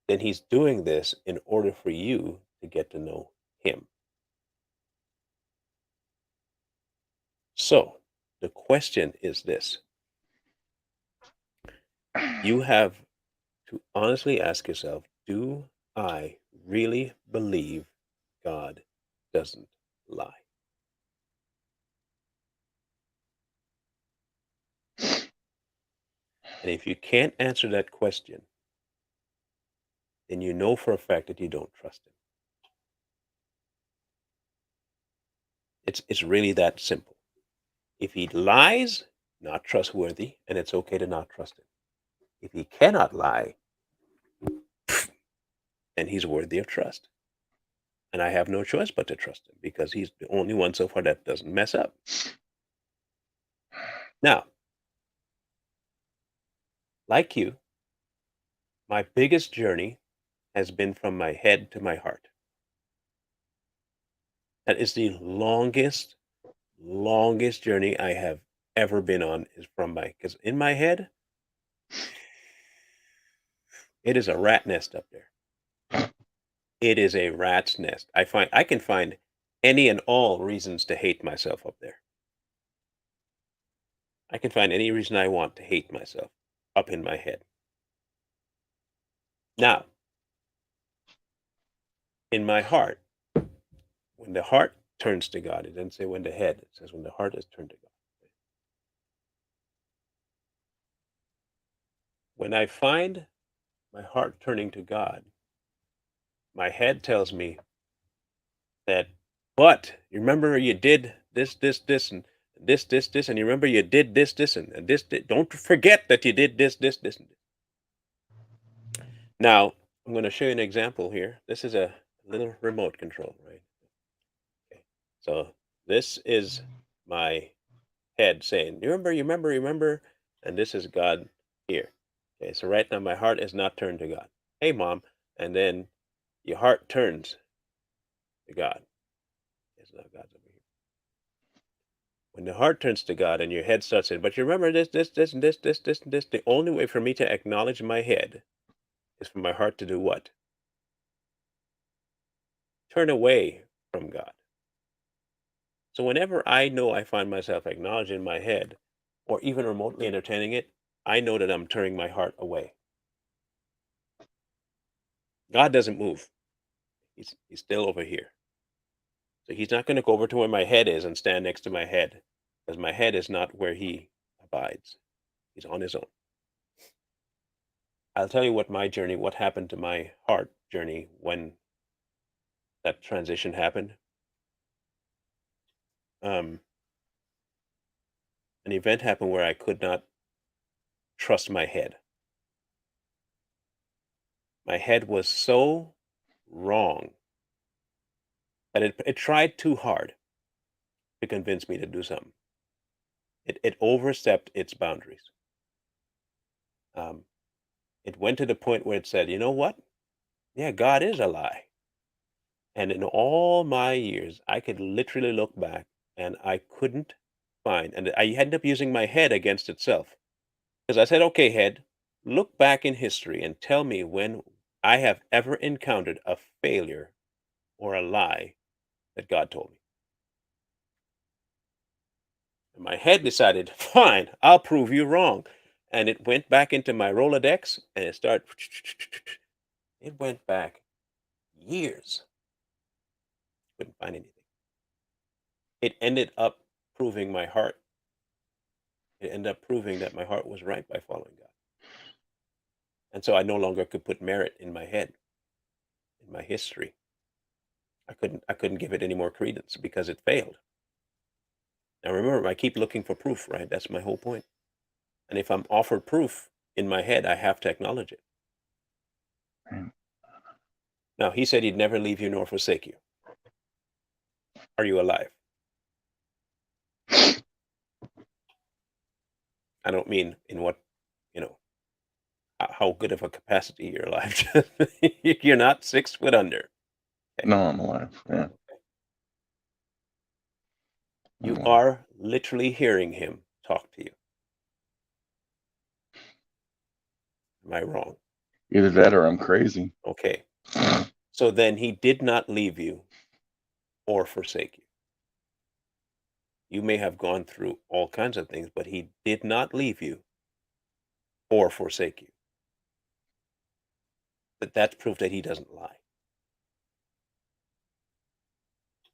then He's doing this in order for you to get to know Him. So the question is this: you have to honestly ask yourself, do I really believe God doesn't lie? And if you can't answer that question, then you know for a fact that you don't trust Him. It's really that simple. If He lies, not trustworthy, and it's okay to not trust Him. If He cannot lie, then He's worthy of trust. And I have no choice but to trust Him because He's the only one so far that doesn't mess up. Now, like you, my biggest journey has been from my head to my heart. That is the longest journey I have ever been on is from my, because in my head, it is a rat nest up there. It is a rat's nest. I can find any and all reasons to hate myself up there. I can find any reason I want to hate myself up in my head. Now, in my heart, when the heart turns to God, it doesn't say when the head, it says when the heart is turned to God. When I find my heart turning to God, my head tells me that, but you remember you did this, and this, and you remember you did this, and this. Don't forget that you did this, and this. Now, I'm going to show you an example here. This is a little remote control, right? Okay. So this is my head saying, you remember, and this is God here. Okay, so right now my heart is not turned to God. Hey, mom, and then your heart turns to God. It's not God's over here. When the heart turns to God and your head starts saying, but you remember this, and this, and this, the only way for me to acknowledge my head is for my heart to do what? Turn away from God. So whenever I know I find myself acknowledging my head or even remotely entertaining it, I know that I'm turning my heart away. God doesn't move. He's still over here. So he's not going to go over to where my head is and stand next to my head, because my head is not where he abides. He's on his own. I'll tell you what happened to my heart journey when that transition happened. Um, an event happened where I could not trust my head. My head was so wrong that it tried too hard to convince me to do something. It overstepped its boundaries. Um, it went to the point where it said, you know what? Yeah, God is a lie. And in all my years, I could literally look back and I couldn't find, and I ended up using my head against itself. Because I said, okay, head, look back in history and tell me when I have ever encountered a failure or a lie that God told me. And my head decided, fine, I'll prove you wrong. And it went back into my Rolodex and it started, it went back years. Couldn't find anything. It ended up proving my heart. It ended up proving that my heart was right by following God. And so I no longer could put merit in my head, in my history. I couldn't give it any more credence because it failed. Now remember, I keep looking for proof, right? That's my whole point. And if I'm offered proof in my head, I have to acknowledge it.
Mm.
Now, he said he'd never leave you nor forsake you. Are you alive? I don't mean in what, you know, how good of a capacity you're alive. You're not 6 foot under. Okay.
No, I'm alive. Yeah, I'm
You
alive.
are literally hearing him talk to you. Am I wrong?
Either that or I'm crazy.
Okay. So then he did not leave you or forsake you. You may have gone through all kinds of things, but he did not leave you or forsake you. But that's proof that he doesn't lie.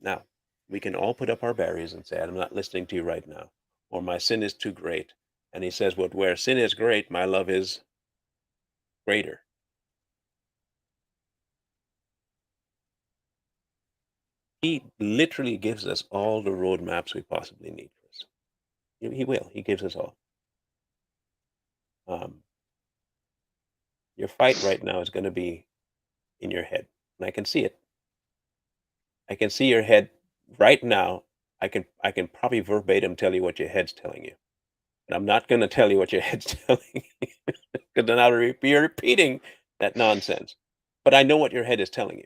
Now, we can all put up our barriers and say, I'm not listening to you right now, or my sin is too great. And he says, well, where sin is great, my love is greater. He literally gives us all the roadmaps we possibly need for us. He will. He gives us all. Um, your fight right now is going to be in your head, and I can see it. I can see your head right now. I can probably verbatim tell you what your head's telling you, and I'm not going to tell you what your head's telling you because then I'll be repeating that nonsense. But I know what your head is telling you,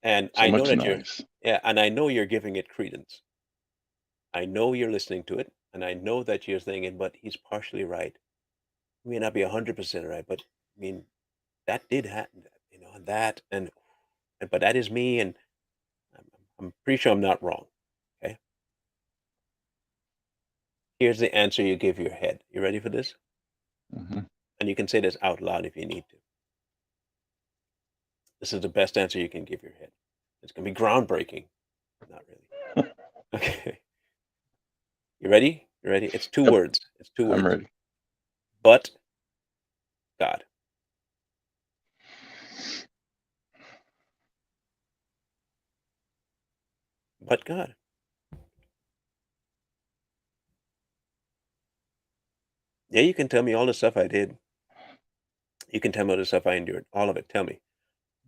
and
So
I know
much
that you're,
noise.
yeah, and I know you're giving it credence. I know you're listening to it, and I know that you're thinking, but he's partially right. He may not be 100% right, but I mean that did happen, and that, and but that is me, and I'm, I'm pretty sure I'm not wrong. Okay, Here's the answer you give your head. You ready for this?
Hmm.
And you can say this out loud if you need to. This is the best answer you can give your head. It's going to be groundbreaking. Not really. Okay. You ready? You ready? It's two
Yep,
words. It's two
I'm
words.
ready.
But God. But God. Yeah, you can tell me all the stuff I did. You can tell me all the stuff I endured. All of it. Tell me.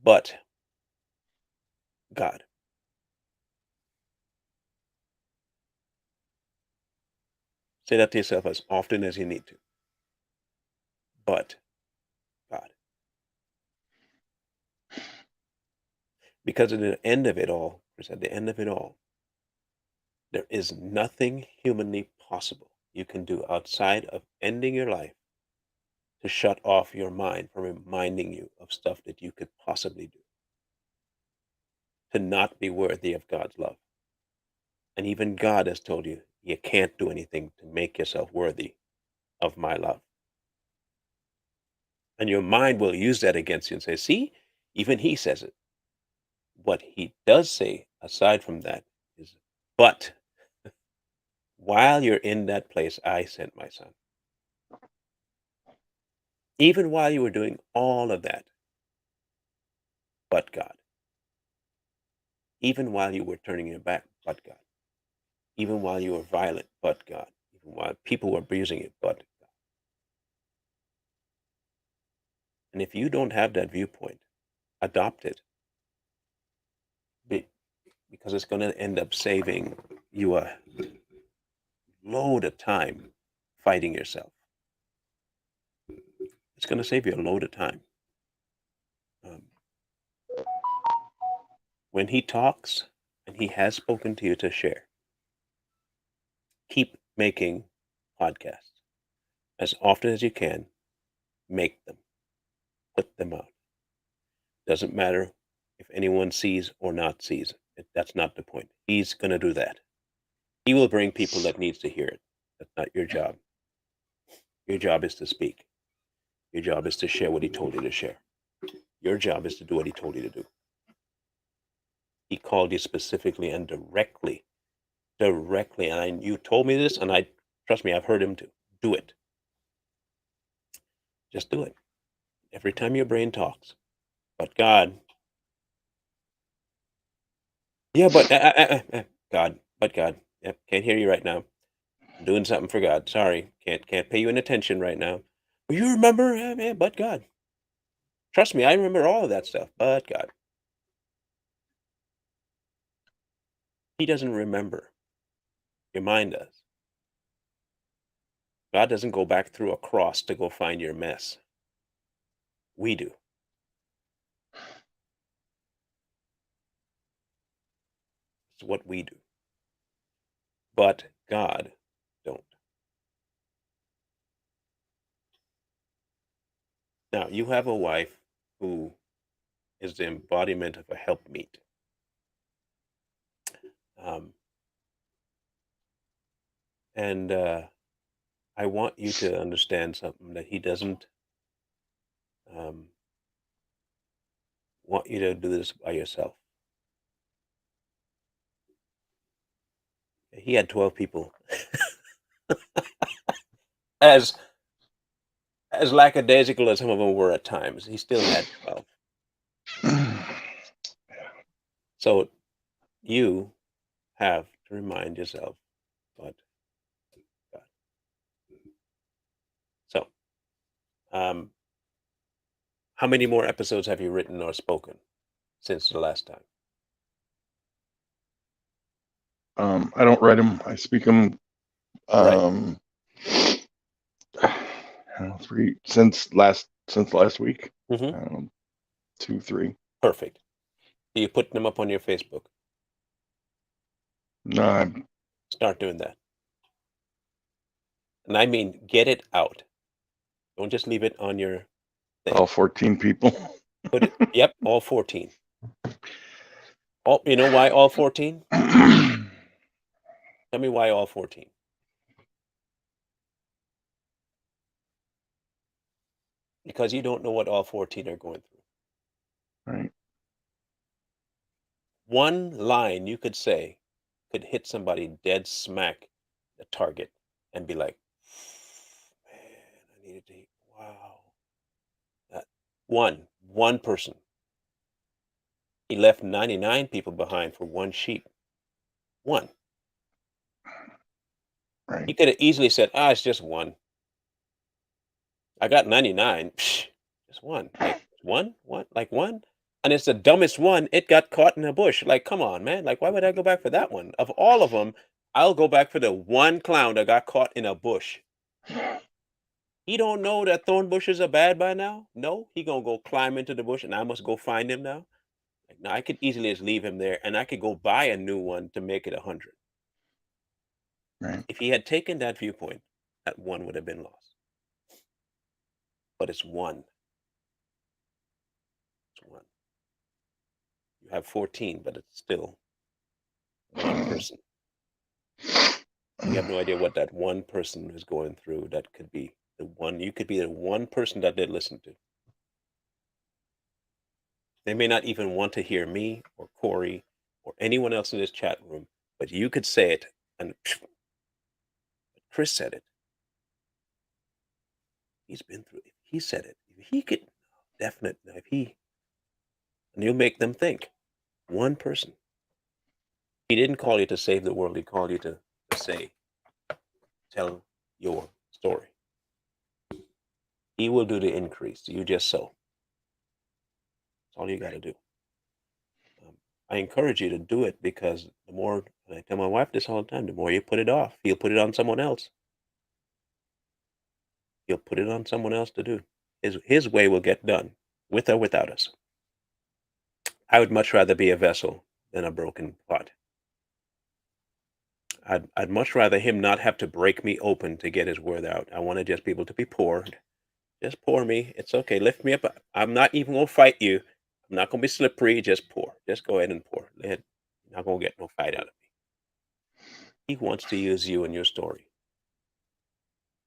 But God. Say that to yourself as often as you need to. But God. Because at the end of it all, Chris, at the end of it all, there is nothing humanly possible you can do outside of ending your life to shut off your mind from reminding you of stuff that you could possibly do to not be worthy of God's love. And even God has told you, you can't do anything to make yourself worthy of my love. And your mind will use that against you and say, see, even he says it. What he does say, aside from that, is, but while you're in that place, I sent my son. Even while you were doing all of that, but God. Even while you were turning your back, but God. Even while you were violent, but God. Even while people were abusing it, but God. And if you don't have that viewpoint, adopt it because it's going to end up saving you a load of time fighting yourself. It's going to save you a load of time. Um, when he talks and he has spoken to you to share, keep making podcasts as often as you can. Make them, put them out. Doesn't matter if anyone sees or not sees. That's not the point. He's going to do that. He will bring people that needs to hear it. That's not your job. Your job is to speak. Your job is to share what he told you to share. Your job is to do what he told you to do. He called you specifically and directly. And you told me this, and I trust me, I've heard him too. Do it. Just do it. Every time your brain talks. But God, yeah, but God, but God, yep, can't hear you right now. I'm doing something for God. Sorry, can't pay you any attention right now. But you remember, but God. Trust me, I remember all of that stuff. But God, He doesn't remember. Your mind does. God doesn't go back through a cross to go find your mess. We do. It's what we do. But God don't. Now, you have a wife who is the embodiment of a helpmeet. Um, and I want you to understand something that he doesn't um, want you to do this by yourself. He had 12 people. as as lackadaisical as some of them were at times, he still had 12. So you have to remind yourself, but God. So, um, how many more episodes have you written or spoken since the last time?
I don't write them. I speak them.
Right.
I don't know, since last week.
Mm-hmm.
2, 3.
Perfect. Do you put them up on your Facebook?
No, I'm
Start doing that. And I mean, get it out. Don't just leave it on your thing.
all 14 people.
Put it. Yep, all 14. All. You know why all 14? Tell me why all 14. because you don't know what all 14 are going through.
Right.
One line you could say could hit somebody dead smack the target and be like, man, I needed to, wow. That one person. He left 99 people behind for one sheep. One. He
Right.
could have easily said, it's just one. I got 99. Psh, just one. Like one? What? Like one? And it's the dumbest one. It got caught in a bush. Like, come on, man. Like, why would I go back for that one? Of all of them, I'll go back for the one clown that got caught in a bush. He don't know that thorn bushes are bad by now? No, he gonna go climb into the bush and I must go find him now? Like, no, I could easily just leave him there and I could go buy a new one to make it 100.
Right.
If he had taken that viewpoint, that one would have been lost. But it's one. It's one. You have 14, but it's still one person. You have no idea what that one person is going through. That could be the one. You could be the one person that they listen to. They may not even want to hear me or Corey or anyone else in this chat room, but you could say it, and Chris said it. He's been through it. He said it. If he could, definite. If he, and you'll make them think. One person. He didn't call you to save the world. He called you to say, tell your story. He will do the increase. You just sow. That's all you got to do. I encourage you to do it because the more, and I tell my wife this all the time, the more you put it off, he'll put it on someone else. He'll put it on someone else to do. His way will get done, with or without us. I would much rather be a vessel than a broken pot. I'd much rather him not have to break me open to get his word out. I want to just be able to be poured. Just pour me. It's okay. Lift me up. I'm not even going to fight you. I'm not going to be slippery. Just pour. Just go ahead and pour. You're not going to get no fight out of me. He wants to use you in your story.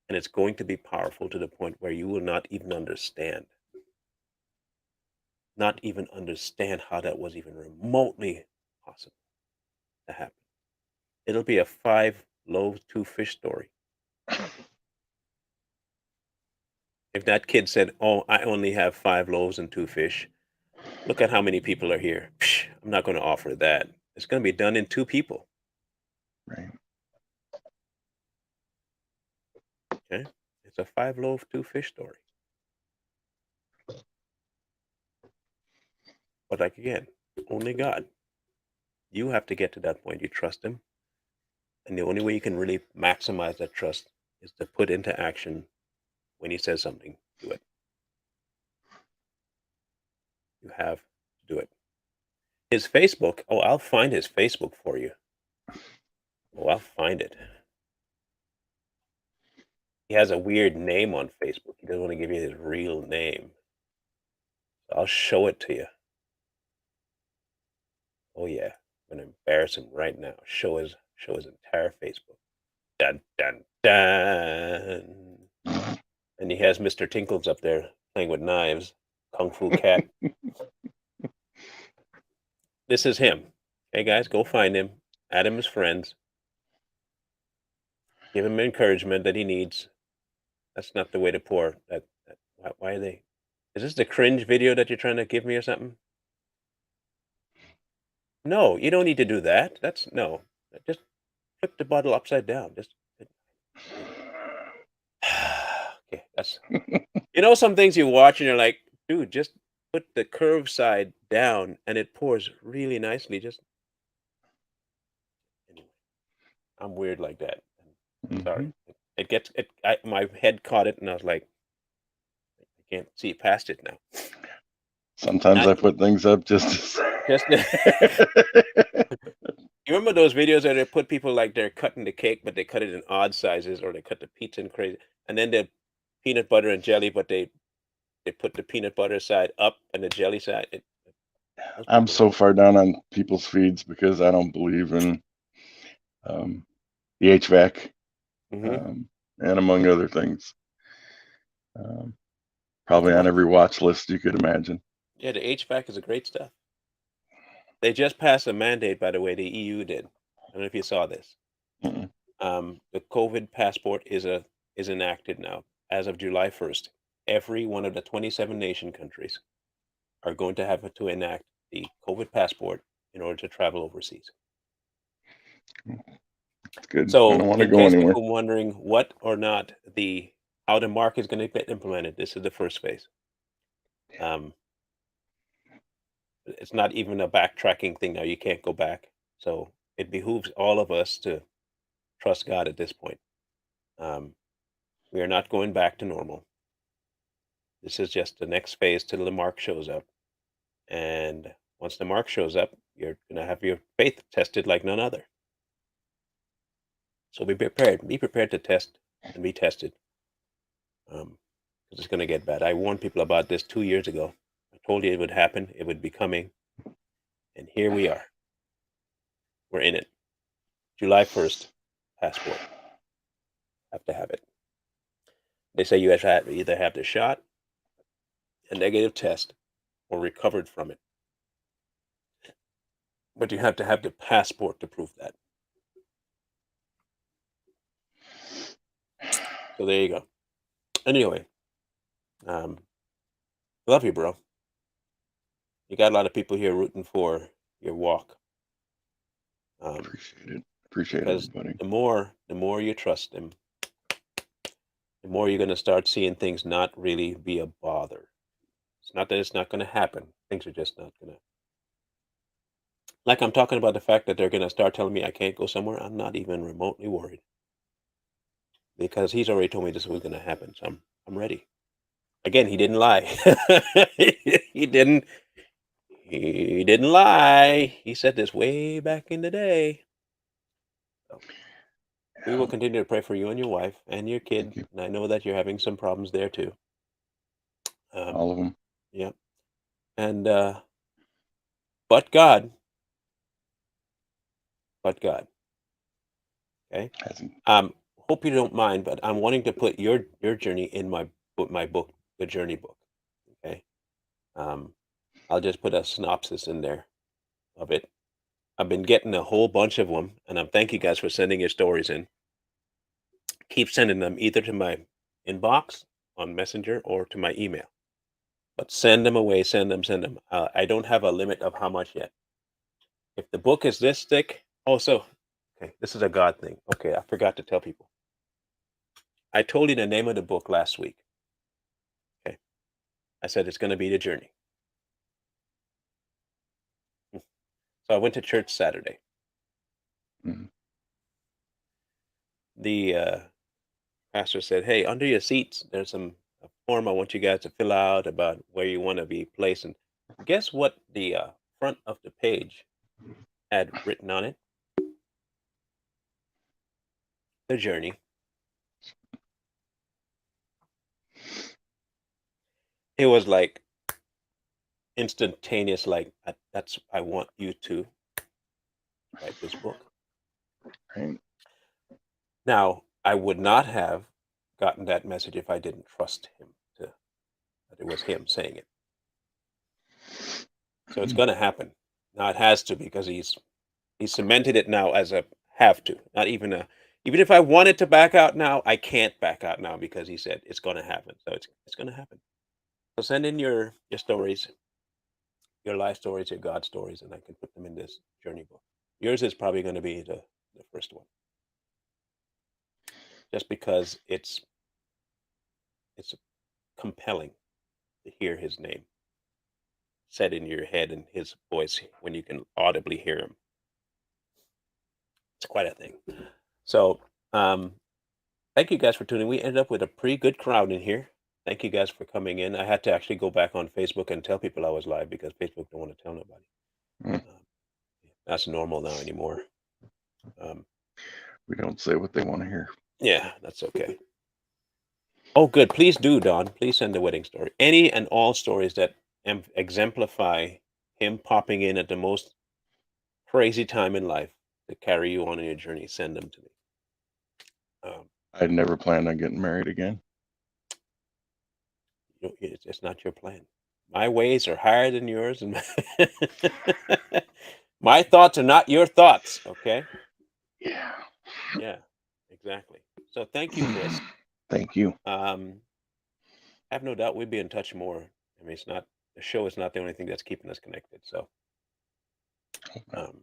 And it's going to be powerful to the point where you will not even understand. Not even understand how that was even remotely possible to happen. It'll be a 5 loaves, 2 fish story. If that kid said, "Oh, I only have 5 loaves and 2 fish," look at how many people are here. Psh, I'm not going to offer that. It's going to be done in 2 people.
Right.
Okay? It's a 5 loaf, 2 fish story. But like again, only God. You have to get to that point. You trust him. And the only way you can really maximize that trust is to put into action when he says something, do it. You have to do it. His Facebook, I'll find his Facebook for you. I'll find it. He has a weird name on Facebook. He doesn't want to give you his real name. So I'll show it to you. Oh yeah, I'm gonna embarrass him right now. Show his entire Facebook. Dun dun dun. And he has Mr. Tinkles up there playing with knives. Kung Fu Cat. This is him. Hey guys, go find him. Add him as friends. Give him encouragement that he needs. That's not the way to pour. Why are they? Is this the cringe video that you're trying to give me or something? No, you don't need to do that. No. Just flip the bottle upside down. Just okay. That's some things you watch and you're like, dude, just put the curved side down and it pours really nicely. Just anyway, I'm weird like that. Sorry. It gets it. My head caught it and I was like, I can't see past it now.
Sometimes I put things up just.
You remember those videos where they put people like they're cutting the cake, but they cut it in odd sizes, or they cut the pizza in crazy, and then the peanut butter and jelly, but they put the peanut butter side up and the jelly side.
I'm so far down on people's feeds because I don't believe in the HVAC, and among other things. Probably on every watch list you could imagine.
Yeah, the HVAC is a great stuff. They just passed a mandate, by the way, the EU did. I don't know if you saw this.
Mm-mm.
The COVID passport is enacted now as of July 1st. Every one of the 27 nation countries are going to have to enact the COVID passport in order to travel overseas.
It's good. I
So,
don't want to
in
go
case
anywhere.
people wondering what or not how the mark is going to get implemented, this is the first phase. Um, it's not even a backtracking thing now. You can't go back. So it behooves all of us to trust God at this point. Um, we are not going back to normal. This is just the next phase till the mark shows up. And once the mark shows up, you're going to have your faith tested like none other. So be prepared. Be prepared to test and be tested. Because it's going to get bad. I warned people about this 2 years ago. I told you it would happen. It would be coming. And here we are. We're in it. July 1st, passport. Have to have it. They say you have to either have the shot, a negative test, or recovered from it. But you have to have the passport to prove that. So there you go. Anyway, love you, bro. You got a lot of people here rooting for your walk.
Appreciate it. Appreciate
Because
everybody.
the more you trust him, the more you're going to start seeing things not really be a bother. It's not that it's not going to happen. Things are just not going to. Like I'm talking about the fact that they're going to start telling me I can't go somewhere. I'm not even remotely worried because he's already told me this was going to happen. So I'm ready. Again, he didn't lie. he didn't. He didn't lie. He said this way back in the day. So we will continue to pray for you and your wife and your kid.
Thank you.
And I know that you're having some problems there too.
All of them.
Yeah. And but God. Okay.
Hasn't.
Hope you don't mind, but I'm wanting to put your journey in my book, the journey book. Okay. I'll just put a synopsis in there of it. I've been getting a whole bunch of them, and I'm thank you guys for sending your stories in. Keep sending them either to my inbox on Messenger or to my email. But send them away, send them. I don't have a limit of how much yet. If the book is this thick, also, okay, this is a God thing. Okay, I forgot to tell people. I told you the name of the book last week. Okay, I said it's going to be The Journey. So I went to church Saturday.
Mhm.
The pastor said, "Hey, under your seats, there's a form I want you guys to fill out about where you want to be placed." And guess what? The front of the page had written on it: The Journey. It was like instantaneous. Like that's I want you to write this book.
Right.
Now, I would not have gotten that message if I didn't trust him to that it was him saying it. So it's going to happen. Now it has to because he's cemented it now as a have to, not even a even if I wanted to back out now, I can't back out now because he said it's going to happen. So it's going to happen. So send in your stories, your life stories, your God stories, and I can put them in this journey book. Yours is probably going to be the first one, just because it's compelling to hear his name said in your head and his voice when you can audibly hear him. It's quite a thing. So, thank you guys for tuning. We ended up with a pretty good crowd in here. Thank you guys for coming in. I had to actually go back on Facebook and tell people I was live because Facebook don't want to tell nobody.
Mm.
That's normal now anymore.
We don't say what they want to hear.
Yeah, that's okay. Oh, good. Please do, Don. Please send the wedding story. Any and all stories that exemplify him popping in at the most crazy time in life to carry you on in your journey, send them to me.
I'd never planned on getting married again.
It's not your plan. My ways are higher than yours, and my thoughts are not your thoughts. Okay.
Yeah.
Yeah, exactly. So thank you, Chris.
Thank you.
I have no doubt we'd be in touch more. I mean, the show is not the only thing that's keeping us connected. So, um,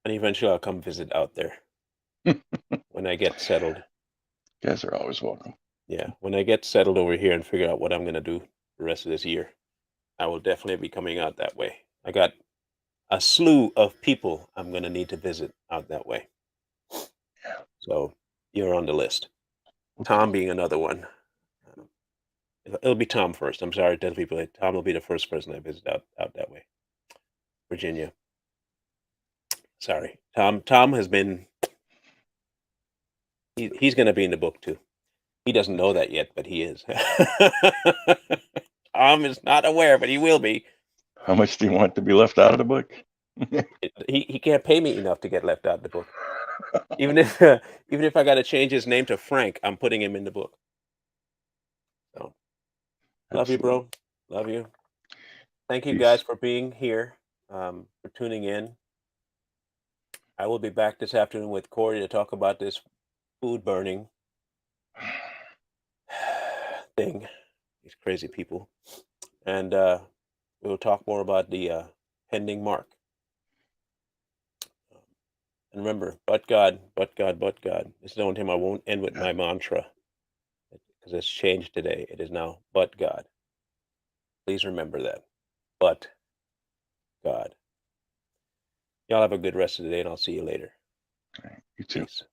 and eventually I'll come visit out there when I get settled.
You guys are always welcome.
Yeah, when I get settled over here and figure out what I'm going to do the rest of this year, I will definitely be coming out that way. I got a slew of people I'm going to need to visit out that way.
Yeah.
So you're on the list. Tom being another one. It'll be Tom first. I'm sorry to tell people that Tom will be the first person I visit out that way. Virginia. Sorry. Tom has been he's going to be in the book too. He doesn't know that yet, but he is. Tom is not aware, but he will be.
How much do you want to be left out of the book?
He can't pay me enough to get left out of the book. Even if I got to change his name to Frank, I'm putting him in the book. So, love you, bro. Love you. Thank you,
Peace.
guys, for being here, for tuning in. I will be back this afternoon with Corey to talk about this food burning thing. These crazy people, and we will talk more about the pending mark. And remember, but God, but God, but God. This is the only time I won't end with my mantra because it's changed today. It is now, but God. Please remember that. But God. Y'all have a good rest of the day, and I'll see you later.
You too.
Peace.